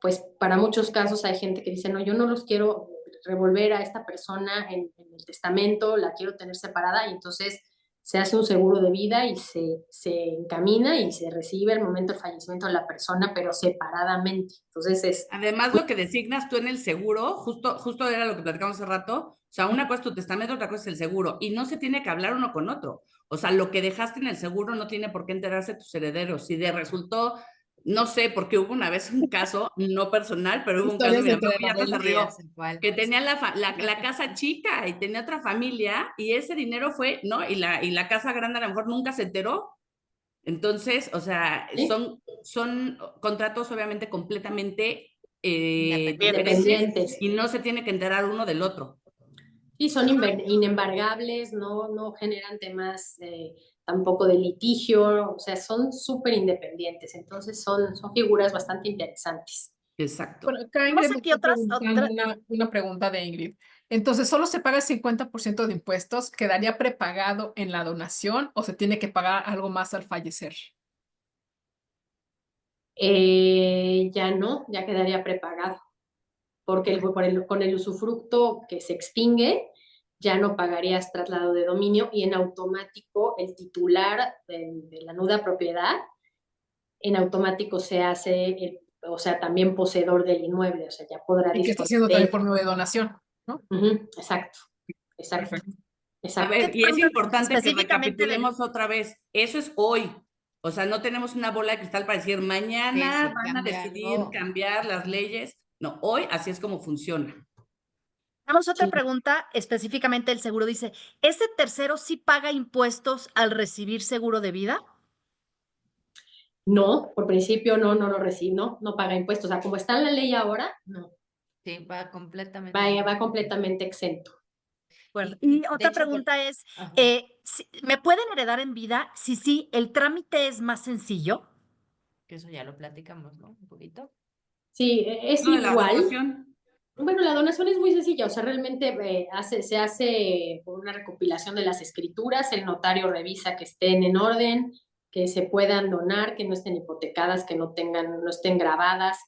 pues para muchos casos hay gente que dice, no, yo no los quiero revolver a esta persona en el testamento, la quiero tener separada y entonces se hace un seguro de vida y se encamina y se recibe el momento del fallecimiento de la persona, pero separadamente. Entonces es... Además, lo que designas tú en el seguro, justo era lo que platicamos hace rato, o sea, una cosa es tu testamento, otra cosa es el seguro, y no se tiene que hablar uno con otro. O sea, lo que dejaste en el seguro no tiene por qué enterarse tus herederos. Si de resultó, no sé, porque hubo una vez un caso, no personal, pero hubo un caso, Historias mi de mamá ya hasta se rió, Así cual. que tenía la casa chica y tenía otra familia, y ese dinero fue, ¿no? Y la casa grande a lo mejor nunca se enteró. Entonces, o sea, ¿sí? son contratos obviamente completamente Independientes. diferentes Independientes. y no se tiene que enterar uno del otro. Sí, son inembargables, no generan temas tampoco de litigio, o sea, son súper independientes, entonces son figuras bastante interesantes. Exacto. Bueno, acá Tenemos Ingrid me aquí está preguntando una pregunta de Ingrid. Entonces, ¿solo se paga el 50% de impuestos? ¿Quedaría prepagado en la donación o se tiene que pagar algo más al fallecer? Ya no, ya quedaría prepagado, porque con el usufructo que se extingue, ya no pagarías traslado de dominio y en automático el titular de la nuda propiedad, en automático se hace, o sea, también poseedor del inmueble, o sea, ya podrá Y que está disponer haciendo de también él. por medio de donación, ¿no? Ujú, exacto, exacto, Perfecto. A exacto. ver, y es importante que específicamente del... recapitulemos otra vez. Eso es hoy. O sea, no tenemos una bola de cristal para decir Sí, mañana sí, van a cambia decidir algo. cambiar las leyes. No, hoy así es como funciona. Tenemos otra Sí. pregunta específicamente del seguro. Dice, ¿ese tercero sí paga impuestos al recibir seguro de vida? No, por principio no lo recibe, no paga impuestos. O sea, como está en la ley ahora, no. Sí, va completamente. va completamente exento. Bueno, Y, y de otra hecho, pregunta es, ajá. ¿me pueden heredar en vida? Sí, sí, ¿el trámite es más sencillo? Que eso ya lo platicamos, ¿no? Un poquito. Sí, es Lo de la igual. donación. Bueno, la donación es muy sencilla, o sea, realmente se hace por una recopilación de las escrituras, el notario revisa que estén en orden, que se puedan donar, que no estén hipotecadas, que no estén grabadas,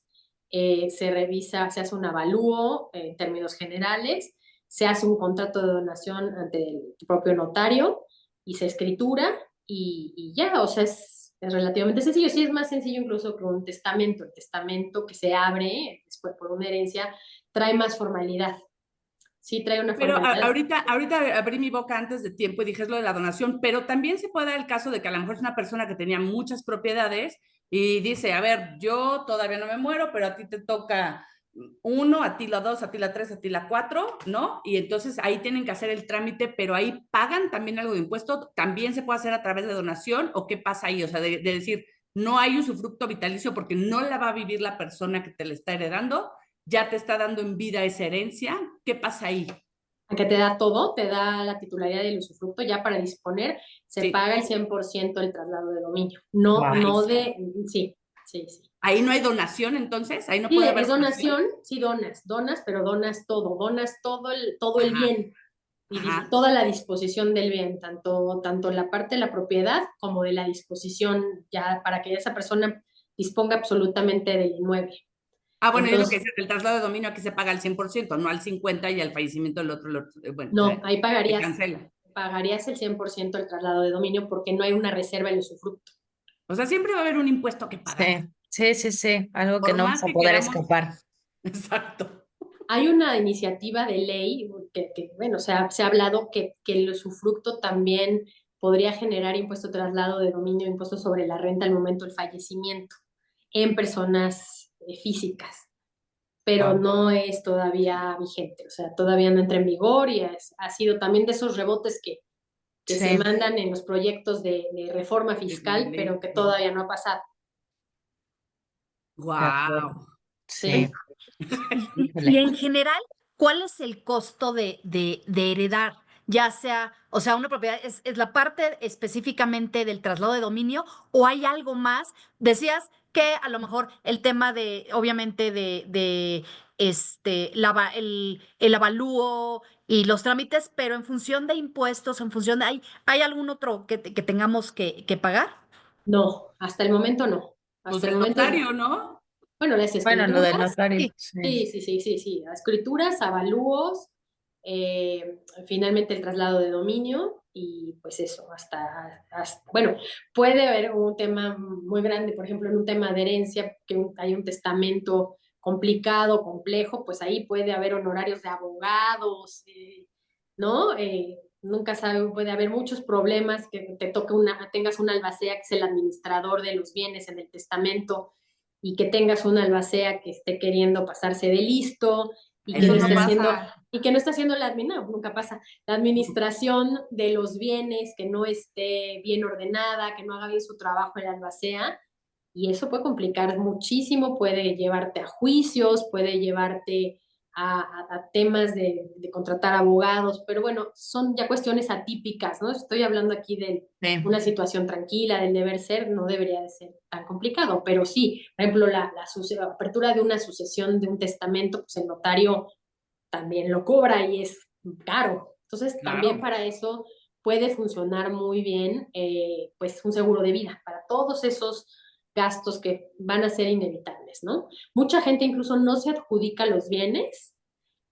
se revisa, se hace un avalúo en términos generales, se hace un contrato de donación ante el propio notario y se escritura y ya, o sea, es relativamente sencillo, sí es más sencillo incluso que un testamento, el testamento que se abre después por una herencia trae más formalidad. Sí, trae una Pero formalidad. ahorita abrí mi boca antes de tiempo y dije es lo de la donación, pero también se puede dar el caso de que a lo mejor es una persona que tenía muchas propiedades y dice, a ver, yo todavía no me muero, pero a ti te toca uno, a ti la dos, a ti la tres, a ti la cuatro, ¿no? Y entonces ahí tienen que hacer el trámite, pero ahí pagan también algo de impuesto, también se puede hacer a través de donación, ¿o qué pasa ahí? O sea, de decir, no hay usufructo vitalicio porque no la va a vivir la persona que te la está heredando, ya te está dando en vida esa herencia, ¿qué pasa ahí? Que te da todo, te da la titularidad del usufructo ya para disponer, se Sí. paga el 100% el traslado de dominio. No, Wow. no de, sí, sí, sí. Ahí no hay donación, entonces, ahí no Sí, puede es haber donación. donación, sí donas, pero donas todo el Ajá, bien y ajá. toda la disposición del bien, tanto la parte de la propiedad como de la disposición ya para que esa persona disponga absolutamente del inmueble. Ah, bueno, yo lo que Entonces, dice, el traslado de dominio aquí se paga al 100%, no al 50% y al fallecimiento del otro, bueno, no, ahí se cancela. pagarías el 100% el traslado de dominio porque no hay una reserva en el usufructo. O sea, siempre va a haber un impuesto que pagar, Sí, sí, sí, sí, algo que por no vas más a que poder queramos. escapar. Exacto. Hay una iniciativa de ley bueno, se ha hablado que el usufructo también podría generar impuesto de traslado de dominio, impuesto sobre la renta al momento del fallecimiento en personas físicas, pero Wow. no es todavía vigente, o sea, todavía no entra en vigor y ha sido también de esos rebotes que se Sí, mandan en los proyectos de reforma fiscal, pero que todavía no ha pasado. de acuerdo. Wow. Sí, ¿Sí? Y híjole. en general, ¿cuál es el costo de heredar? Ya sea, o sea, una propiedad, ¿es la parte específicamente del traslado de dominio o hay algo más? Decías que a lo mejor el tema de, obviamente, el avalúo y los trámites, pero en función de impuestos, en función de, ¿hay algún otro que tengamos que pagar? No, hasta el momento no. Pues Hasta el el momento, notario, ¿no? bueno, las Bueno, lo del escrituras. notario, Sí. sí. Sí, sí, sí, sí, sí. Escrituras, avalúos, finalmente el traslado de dominio y pues eso, bueno, puede haber un tema muy grande, por ejemplo, en un tema de herencia, que hay un testamento complicado, complejo, pues ahí puede haber honorarios de abogados, ¿no? Nunca sabe, puede haber muchos problemas que te toque tengas un albacea que es el administrador de los bienes en el testamento y que tengas un albacea que esté queriendo pasarse de listo y que Eso no no esté Ujú. haciendo, pasa. y que no está haciendo no, nunca pasa, la administración de los bienes, que no esté bien ordenada, que no haga bien su trabajo el albacea, y eso puede complicar muchísimo, puede llevarte a juicios, puede llevarte a temas de contratar abogados, pero bueno, son ya cuestiones atípicas, ¿no? Estoy hablando aquí de Sí, una situación tranquila, del deber ser, no debería de ser tan complicado, pero sí, por ejemplo, la apertura de una sucesión de un testamento, pues el notario también lo cobra y es caro. Entonces, también Claro. para eso puede funcionar muy bien, pues un seguro de vida para todos esos gastos que van a ser inevitables, ¿no? Mucha gente incluso no se adjudica los bienes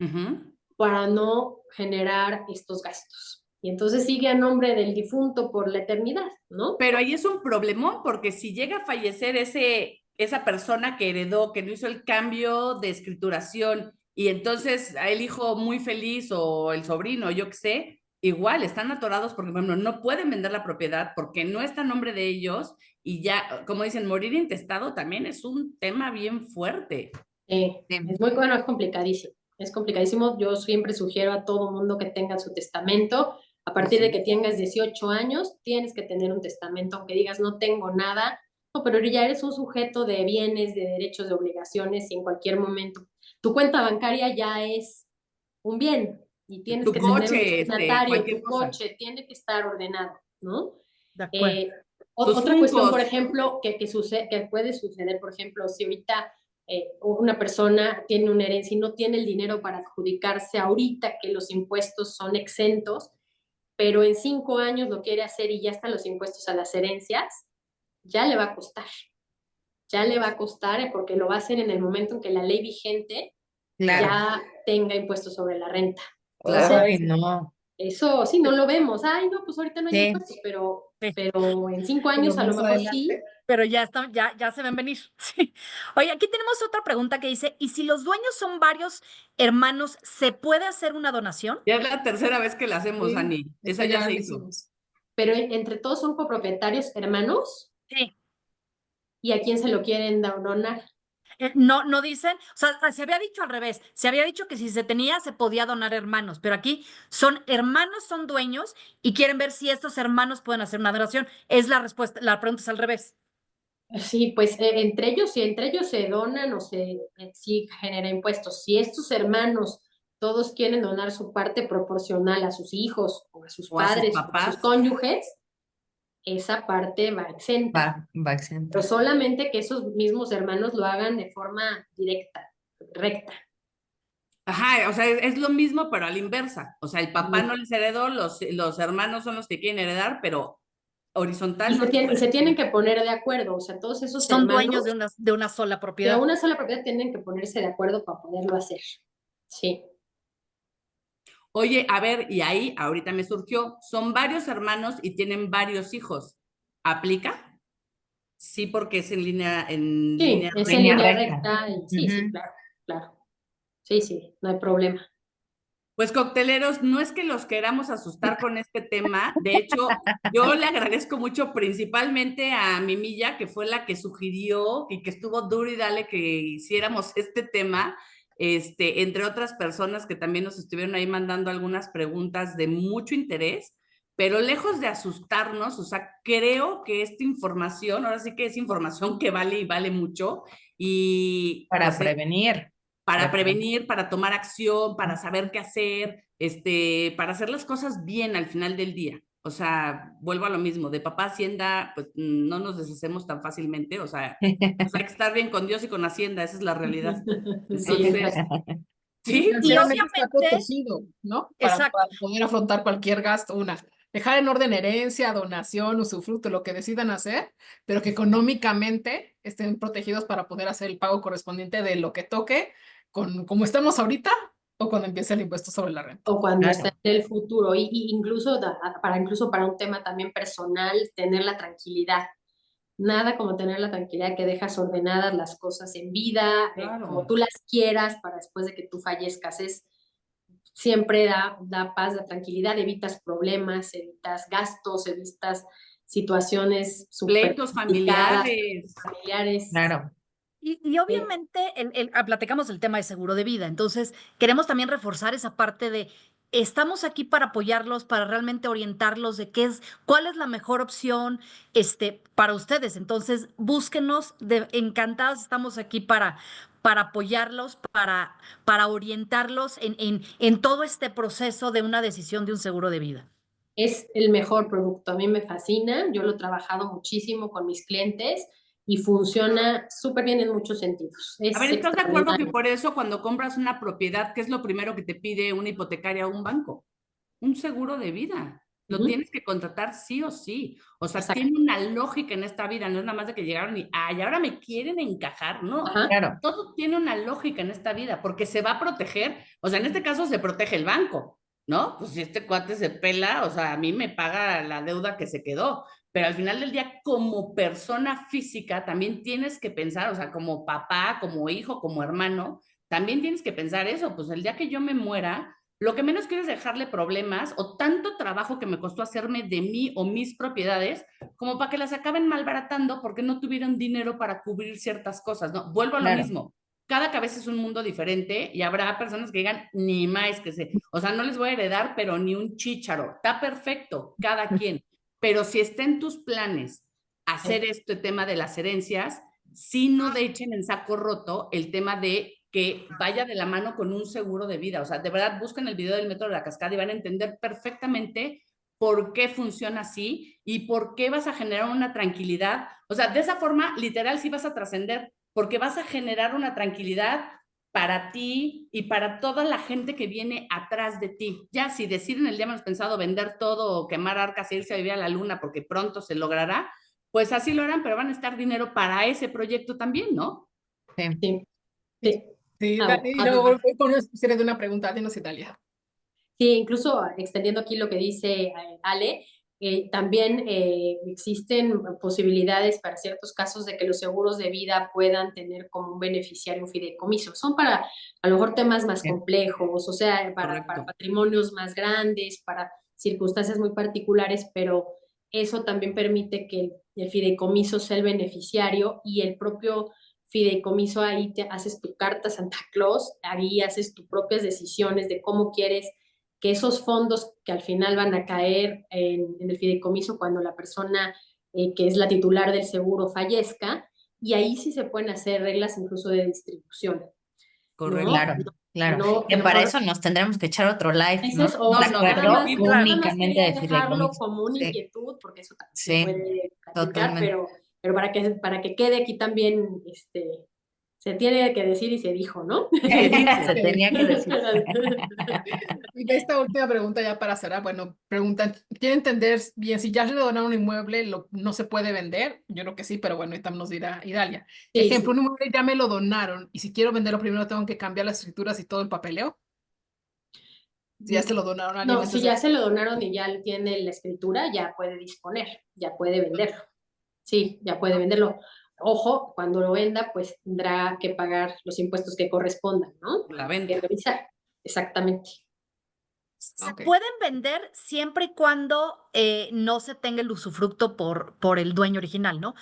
Ujú. para no generar estos gastos. Y entonces sigue a nombre del difunto por la eternidad, ¿no? Pero ahí es un problemón, porque si llega a fallecer esa persona que heredó, que no hizo el cambio de escrituración, y entonces a el hijo muy feliz o el sobrino, yo qué sé, igual están atorados porque, bueno, no pueden vender la propiedad porque no está a nombre de ellos, y ya, como dicen, morir intestado también es un tema bien fuerte. sí. Es muy bueno, es complicadísimo. Es complicadísimo. Yo siempre sugiero a todo mundo que tenga su testamento. A Pues partir de sí. que tengas 18 años, tienes que tener un testamento, aunque digas no tengo nada. No, pero ya eres un sujeto de bienes, de derechos, de obligaciones y en cualquier momento Tu cuenta bancaria ya es un bien y tienes Tu que tener un coche, destinatario, cualquier tu cosa. coche tiene que estar ordenado, ¿no? De acuerdo. Tus Otra cuestión, por Funkos. ejemplo, que puede suceder, por ejemplo, si ahorita una persona tiene una herencia y no tiene el dinero para adjudicarse ahorita que los impuestos son exentos, pero en 5 años lo quiere hacer y ya están los impuestos a las herencias, ya le va a costar. Ya le va a costar porque lo va a hacer en el momento en que la ley vigente Claro. ya tenga impuestos sobre la renta. Claro. Ay, no. Eso sí, no lo vemos. Ay, no, pues ahorita no hay Sí. impuestos, pero Sí. en 5 Pero años a lo más mejor sí. adelante, Pero ya se ven venir. Sí. Oye, aquí tenemos otra pregunta que dice, ¿y si los dueños son varios hermanos, se puede hacer una donación? Ya es la tercera vez que la hacemos, sí, Ani. esto Esa ya ya se lo hizo. hicimos. Pero entre todos son copropietarios hermanos Sí. y a quién se lo quieren donar. No dicen, o sea, se había dicho al revés, se había dicho que si se tenía se podía donar hermanos, pero aquí son hermanos, son dueños y quieren ver si estos hermanos pueden hacer una donación. Es la respuesta, la pregunta es al revés. Sí, pues si entre ellos se donan o sí genera impuestos. Si estos hermanos todos quieren donar su parte proporcional a sus hijos o a sus O a sus padres o a sus papás. cónyuges, esa parte va exenta. Va exenta. Pero solamente que esos mismos hermanos lo hagan de forma directa, recta. Ajá, o sea, es lo mismo, pero a la inversa. O sea, el papá no les heredó, los hermanos son los que quieren heredar, pero Y horizontalmente. se tienen que poner de acuerdo, o sea, todos esos Son hermanos dueños de una sola de propiedad. una sola propiedad tienen que ponerse de acuerdo para poderlo hacer. Sí. Oye, a ver, y ahí ahorita me surgió, son varios hermanos y tienen varios hijos. ¿Aplica? Sí, porque es en línea Sí, es en Línea línea recta. recta y sí, sí, Ujú. claro, claro. Sí, no hay problema. Pues cocteleros, no es que los queramos asustar con este tema, de hecho, yo le agradezco mucho principalmente a Mimilla, que fue la que sugirió y que estuvo duro y dale que hiciéramos este tema, entre otras personas que también nos estuvieron ahí mandando algunas preguntas de mucho interés, pero lejos de asustarnos, o sea, creo que esta información, ahora sí que es información que vale y vale mucho, y Para pues prevenir. para prevenir, para tomar acción, para saber qué hacer, para hacer las cosas bien al final del día. O sea, vuelvo a lo mismo, de papá Hacienda, pues no nos deshacemos tan fácilmente, o sea, pues hay que estar bien con Dios y con Hacienda, esa es la realidad. Sí, Entonces, Y sí, Y financieramente está obviamente, protegido, ¿no? exacto. Para poder afrontar cualquier gasto. Dejar en orden herencia, donación, usufructo, lo que decidan hacer, pero que económicamente estén protegidos para poder hacer el pago correspondiente de lo que toque, como estamos ahorita o cuando empiece el impuesto sobre la renta. o cuando Claro. está en el futuro, y incluso para un tema también personal, tener la tranquilidad. Nada como tener la tranquilidad que dejas ordenadas las cosas en vida, claro. como tú las quieras, para después de que tú fallezcas. Siempre da paz, da tranquilidad, evitas problemas, evitas gastos, evitas situaciones súper Pleitos complicadas, familiares. familiares. Claro. Y obviamente platicamos el tema de seguro de vida, entonces queremos también reforzar esa parte de estamos aquí para apoyarlos, para realmente orientarlos de cuál es la mejor opción para ustedes. Entonces, búsquenos, encantados estamos aquí para apoyarlos, para orientarlos en todo este proceso de una decisión de un seguro de vida. Es el mejor producto, a mí me fascina, yo lo he trabajado muchísimo con mis clientes y funciona súper bien en muchos sentidos. A ver, Es ¿estás de acuerdo que extraordinario. por eso cuando compras una propiedad, qué es lo primero que te pide una hipotecaria o un banco? Un seguro de vida. Lo tienes que contratar sí o sí. O sea, Exacto. tiene una lógica en esta vida, no es nada más de que llegaron y, ay, ahora me quieren encajar, no. Ajá. Claro. Todo tiene una lógica en esta vida, porque se va a proteger, o sea, en este caso se protege el banco, ¿no? Pues si este cuate se pela, o sea, a mí me paga la deuda que se quedó, pero al final del día, como persona física, también tienes que pensar, o sea, como papá, como hijo, como hermano, también tienes que pensar eso, pues el día que yo me muera, lo que menos quiero es dejarle problemas o tanto trabajo que me costó hacerme de mí o mis propiedades, como para que las acaben malbaratando porque no tuvieron dinero para cubrir ciertas cosas, ¿no? Vuelvo a lo Claro. mismo. Cada cabeza es un mundo diferente y habrá personas que digan, ni más que se, o sea, no les voy a heredar, pero ni un chícharo. Está perfecto, cada quien. Pero si está en tus planes hacer este tema de las herencias, sí no echen en saco roto el tema de que vaya de la mano con un seguro de vida. O sea, de verdad, busquen el video del método de la cascada y van a entender perfectamente por qué funciona así y por qué vas a generar una tranquilidad. O sea, de esa forma, literal, sí vas a trascender, porque vas a generar una tranquilidad para ti y para toda la gente que viene atrás de ti. Ya si deciden el día menos pensado vender todo o quemar arcas e irse a vivir a la luna porque pronto se logrará, pues así lo harán, pero van a estar dinero para ese proyecto también, ¿no? Sí. Sí, sí. Sí, Ah, y luego voy con una serie de una pregunta, dinos Italia. Sí, incluso extendiendo aquí lo que dice Ale, también existen posibilidades para ciertos casos de que los seguros de vida puedan tener como un beneficiario un fideicomiso. Son para a lo mejor temas más Bien. complejos, o sea, para Correcto. patrimonios más grandes, para circunstancias muy particulares, pero eso también permite que el fideicomiso sea el beneficiario y el propio fideicomiso ahí te haces tu carta Santa Claus, ahí haces tus propias decisiones de cómo quieres que esos fondos que al final van a caer en el fideicomiso cuando la persona que es la titular del seguro fallezca, y ahí sí se pueden hacer reglas incluso de distribución. Correcto. ¿No? Claro, claro. No, Que a lo para mejor eso nos tendremos que echar otro live, ese ¿no? es ¿De otro, no, nada acuerdo? más, definitivo. nada más Únicamente quería de dejarlo fideicomiso. como una Sí, inquietud, porque eso también se sí, puede platicar, totalmente. pero para que quede aquí también, se tiene que decir y se dijo, ¿no? Se dice. Se tenía que decir. Y de esta última pregunta ya para cerrar, bueno, preguntan, quiero entender bien, si ya le donaron un inmueble, no se puede vender. Yo creo que sí, pero bueno, ahorita nos dirá Idalia. Sí, Ejemplo, sí. un inmueble ya me lo donaron y si quiero venderlo primero tengo que cambiar las escrituras y todo el papeleo. Si ya se lo donaron a alguien No, si antes de... ya se lo donaron y ya tiene la escritura, ya puede disponer, ya puede venderlo. Sí, ya puede venderlo. Ojo, cuando lo venda, pues tendrá que pagar los impuestos que correspondan, ¿no? La Hay que venta. revisar. Exactamente. Se Ok. pueden vender siempre y cuando no se tenga el usufructo por el dueño original, ¿no?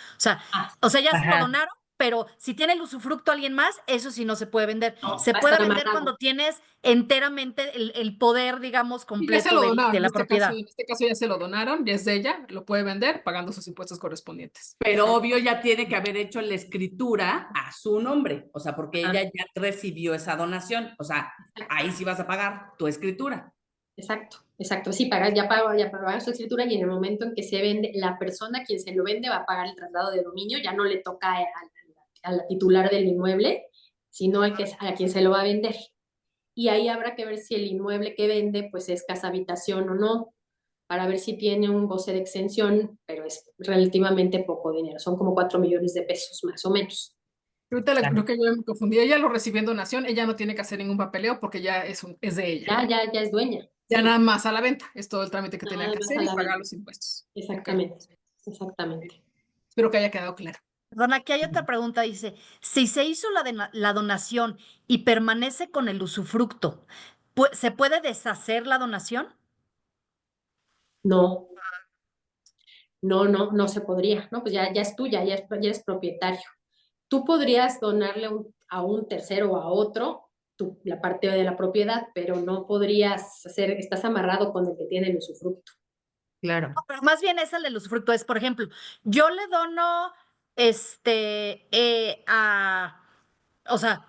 Ah, O sea, ya se lo Ajá. donaron, pero si tiene el usufructo alguien más, eso sí no se puede vender. no, Se va a puede estar vender amarrado. cuando tienes enteramente el poder, digamos, Y ya se completo lo donaron, de la propiedad. en este caso ya se lo donaron, ya es de ella, lo puede vender pagando sus impuestos correspondientes. Pero Exacto. obvio ya tiene que haber hecho la escritura a su nombre, o sea, porque ella Ajá, ya recibió esa donación, o sea, ahí sí vas a pagar tu escritura. exacto, exacto. Sí, ya pagas su escritura y en el momento en que se vende, la persona a quien se lo vende va a pagar el traslado de dominio, ya no le toca a la titular del inmueble, sino a quien se lo va a vender. Y ahí habrá que ver si el inmueble que vende pues es casa habitación o no, para ver si tiene un goce de exención, pero es relativamente poco dinero, son como 4 millones de pesos más o menos. Ahorita Claro. creo que yo me confundí, ella lo recibió en donación, ella no tiene que hacer ningún papeleo porque ya es de ella. Ya es dueña, Ya sí, nada más a la venta, es todo el trámite que tenía nada que más hacer a y la pagar venta. los impuestos. Ok. Exactamente, exactamente. Espero que haya quedado claro. Perdón, aquí hay otra pregunta, dice, si se hizo la donación y permanece con el usufructo, ¿se puede deshacer la donación? No, no se podría, ¿no? Pues ya es tuya, ya eres propietario. Tú podrías donarle a un tercero o a otro la parte de la propiedad, pero no podrías estás amarrado con el que tiene el usufructo. Claro. Pero más bien es el del usufructo, es, por ejemplo, yo le dono, o sea,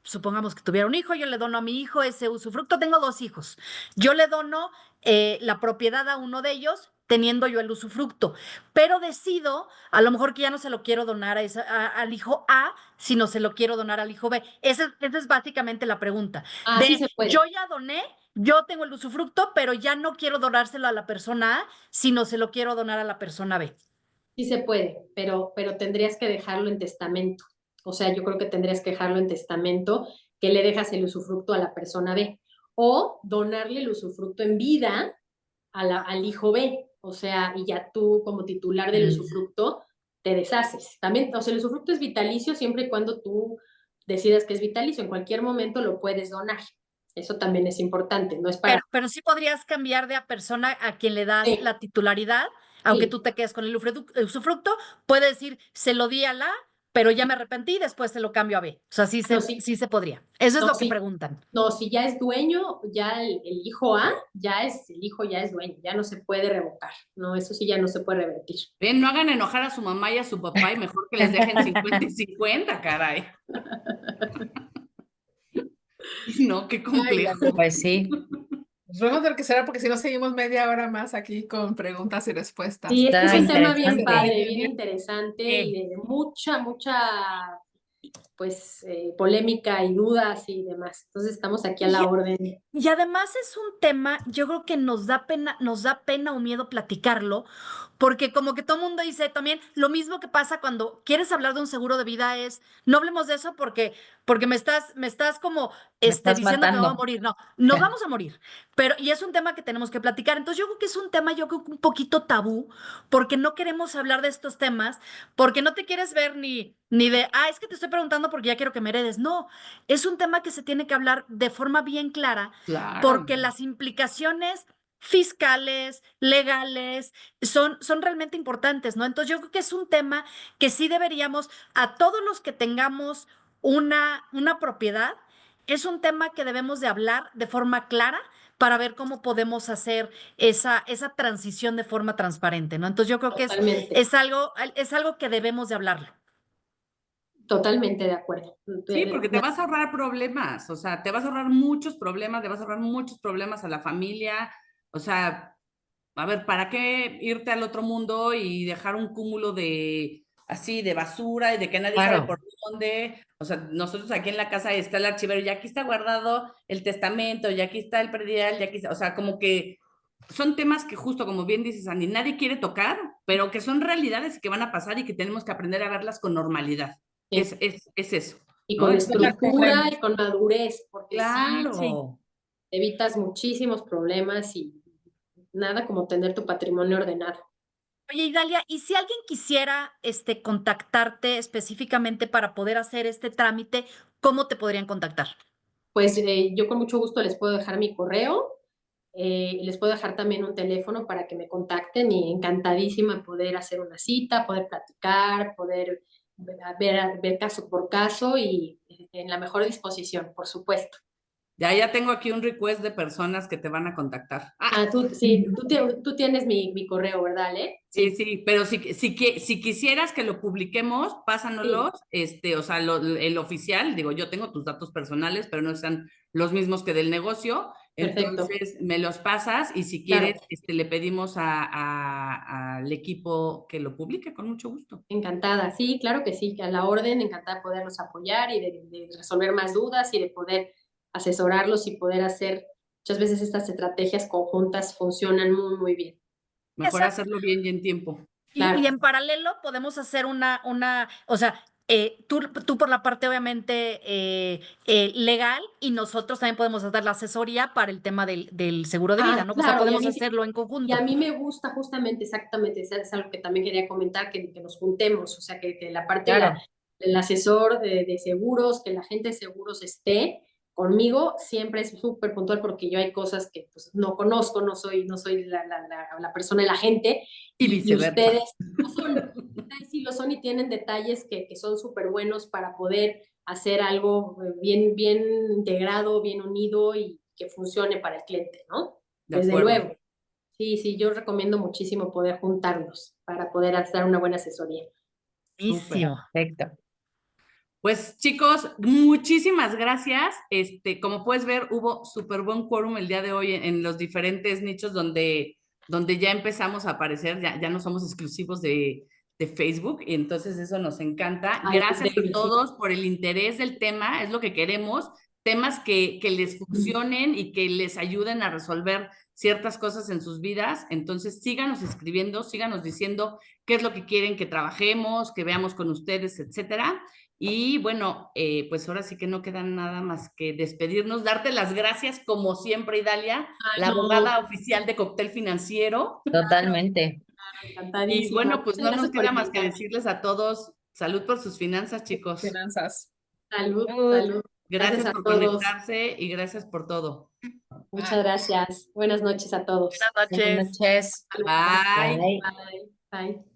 supongamos que tuviera un hijo, yo le dono a mi hijo ese usufructo, tengo 2 hijos, yo le dono la propiedad a uno de ellos, teniendo yo el usufructo, pero decido, a lo mejor que ya no se lo quiero donar al hijo A, sino se lo quiero donar al hijo B. Esa es básicamente la pregunta. Ah, sí se puede. Yo ya doné, yo tengo el usufructo, pero ya no quiero donárselo a la persona A, sino se lo quiero donar a la persona B. Sí se puede, pero tendrías que dejarlo en testamento. O sea, yo creo que tendrías que dejarlo en testamento, que le dejas el usufructo a la persona B. O donarle el usufructo en vida al hijo B. O sea, y ya tú como titular del usufructo te deshaces. También, o sea, el usufructo es vitalicio siempre y cuando tú decidas que es vitalicio. En cualquier momento lo puedes donar. Eso también es importante, no es para... Pero sí podrías cambiar de a persona a quien le das Sí, la titularidad, aunque tú sí, te quedes con el usufructo, puede decir, se lo di a la, pero ya me arrepentí y después se lo cambio a B. O sea, no, sí, sí se podría. Eso es no, lo que sí. preguntan. No, si ya es dueño, ya el hijo A, el hijo ya es dueño, ya no se puede revocar, no, eso sí ya no se puede revertir. Ven, no hagan enojar a su mamá y a su papá y mejor que les dejen 50 y 50, caray. No, qué complejo. Pues sí. Pues vamos a ver qué será, porque si no seguimos media hora más aquí con preguntas y respuestas. Sí, es que es Está un tema bien interesante. padre, bien interesante y Sí. de mucha, pues, polémica y dudas y demás. Entonces estamos aquí a la orden. Y además es un tema, yo creo que nos da pena o miedo platicarlo, porque como que todo el mundo dice también lo mismo que pasa cuando quieres hablar de un seguro de vida es, no hablemos de eso porque me estás como Me estás diciendo que me voy a matando. morir. No, nos vamos a morir. Pero, y es un tema que tenemos que platicar. Entonces yo creo que es un tema, yo creo que un poquito tabú, porque no queremos hablar de estos temas, porque no te quieres ver ni de, es que te estoy preguntando porque ya quiero que me heredes. No, es un tema que se tiene que hablar de forma bien clara Claro. porque las implicaciones fiscales, legales, son realmente importantes, ¿no? Entonces yo creo que es un tema que sí deberíamos, a todos los que tengamos una propiedad, es un tema que debemos de hablar de forma clara para ver cómo podemos hacer esa transición de forma transparente, ¿no? Entonces yo creo que Totalmente, es algo que debemos de hablarlo. totalmente de acuerdo. Sí, porque te vas a ahorrar problemas, o sea, te vas a ahorrar muchos problemas, te vas a ahorrar muchos problemas a la familia, o sea, a ver, ¿para qué irte al otro mundo y dejar un cúmulo de así de basura y de que nadie sabe Claro. por dónde? O sea, nosotros aquí en la casa está el archivero y aquí está guardado el testamento, y aquí está el predial, y aquí está, o sea, como que son temas que justo como bien dices, Andy, nadie quiere tocar, pero que son realidades que van a pasar y que tenemos que aprender a verlas con normalidad. Sí. Es eso, Y ¿no? con Es- estructura y con madurez, porque sí, Claro. evitas muchísimos problemas y nada como tener tu patrimonio ordenado. Oye, Idalia, ¿y si alguien quisiera contactarte específicamente para poder hacer este trámite, cómo te podrían contactar? Pues yo con mucho gusto les puedo dejar mi correo, les puedo dejar también un teléfono para que me contacten y encantadísima poder hacer una cita, poder platicar, poder ver caso por caso y en la mejor disposición, por supuesto. Ya tengo aquí un request de personas que te van a contactar. Sí, tú tienes mi correo, ¿verdad, Ale? Sí, pero si quisieras que lo publiquemos, Sí, pásanoslos, o sea, el oficial, digo, yo tengo tus datos personales, pero no están los mismos que del negocio, perfecto, entonces me los pasas y si claro. quieres, le pedimos al equipo que lo publique con mucho gusto. Encantada, sí, claro que sí, que a la orden, encantada de poderlos apoyar y de resolver más dudas y de poder asesorarlos y poder hacer, muchas veces estas estrategias conjuntas funcionan muy bien. Mejor hacerlo bien y en tiempo. Claro. Y en paralelo podemos hacer o sea, tú por la parte obviamente legal y nosotros también podemos hacer la asesoría para el tema del seguro de vida, ¿no? O sea, Claro, podemos sí, hacerlo en y a conjunto. mí me gusta justamente, exactamente, es algo que también quería comentar, que nos juntemos, o sea, que la parte Claro. del asesor de seguros, que la gente de seguros esté conmigo, siempre es súper puntual porque yo hay cosas que pues, no conozco, no soy la persona, la gente, Y y viceversa. ustedes sí lo son y tienen detalles que son súper buenos para poder hacer algo bien integrado, bien unido y que funcione para el cliente, ¿no? De Desde acuerdo. luego. Sí, yo recomiendo muchísimo poder juntarnos para poder dar una buena asesoría. Súper. Perfecto. Pues chicos, muchísimas gracias. Como puedes ver, hubo súper buen quórum el día de hoy en los diferentes nichos donde ya empezamos a aparecer, ya no somos exclusivos de Facebook, y entonces eso nos encanta. Ay, Gracias a increíble, sí. todos por el interés del tema, es lo que queremos, temas que les funcionen y que les ayuden a resolver ciertas cosas en sus vidas. Entonces síganos escribiendo, síganos diciendo qué es lo que quieren que trabajemos, que veamos con ustedes, etcétera. Y bueno, pues ahora sí que no queda nada más que despedirnos, darte las gracias como siempre, Idalia, Ay, la no, abogada oficial de Cóctel Financiero. Totalmente. Y encantadísima. bueno, pues Muchas no nos gracias por queda más que invitarme. decirles a todos, salud por sus finanzas, chicos. Finanzas. Salud, Salud. salud. Gracias Gracias a por todos. conectarse y gracias por todo. Muchas gracias. Buenas noches a todos. Buenas Buenas noches. noches. Bye. Bye. Bye. Bye.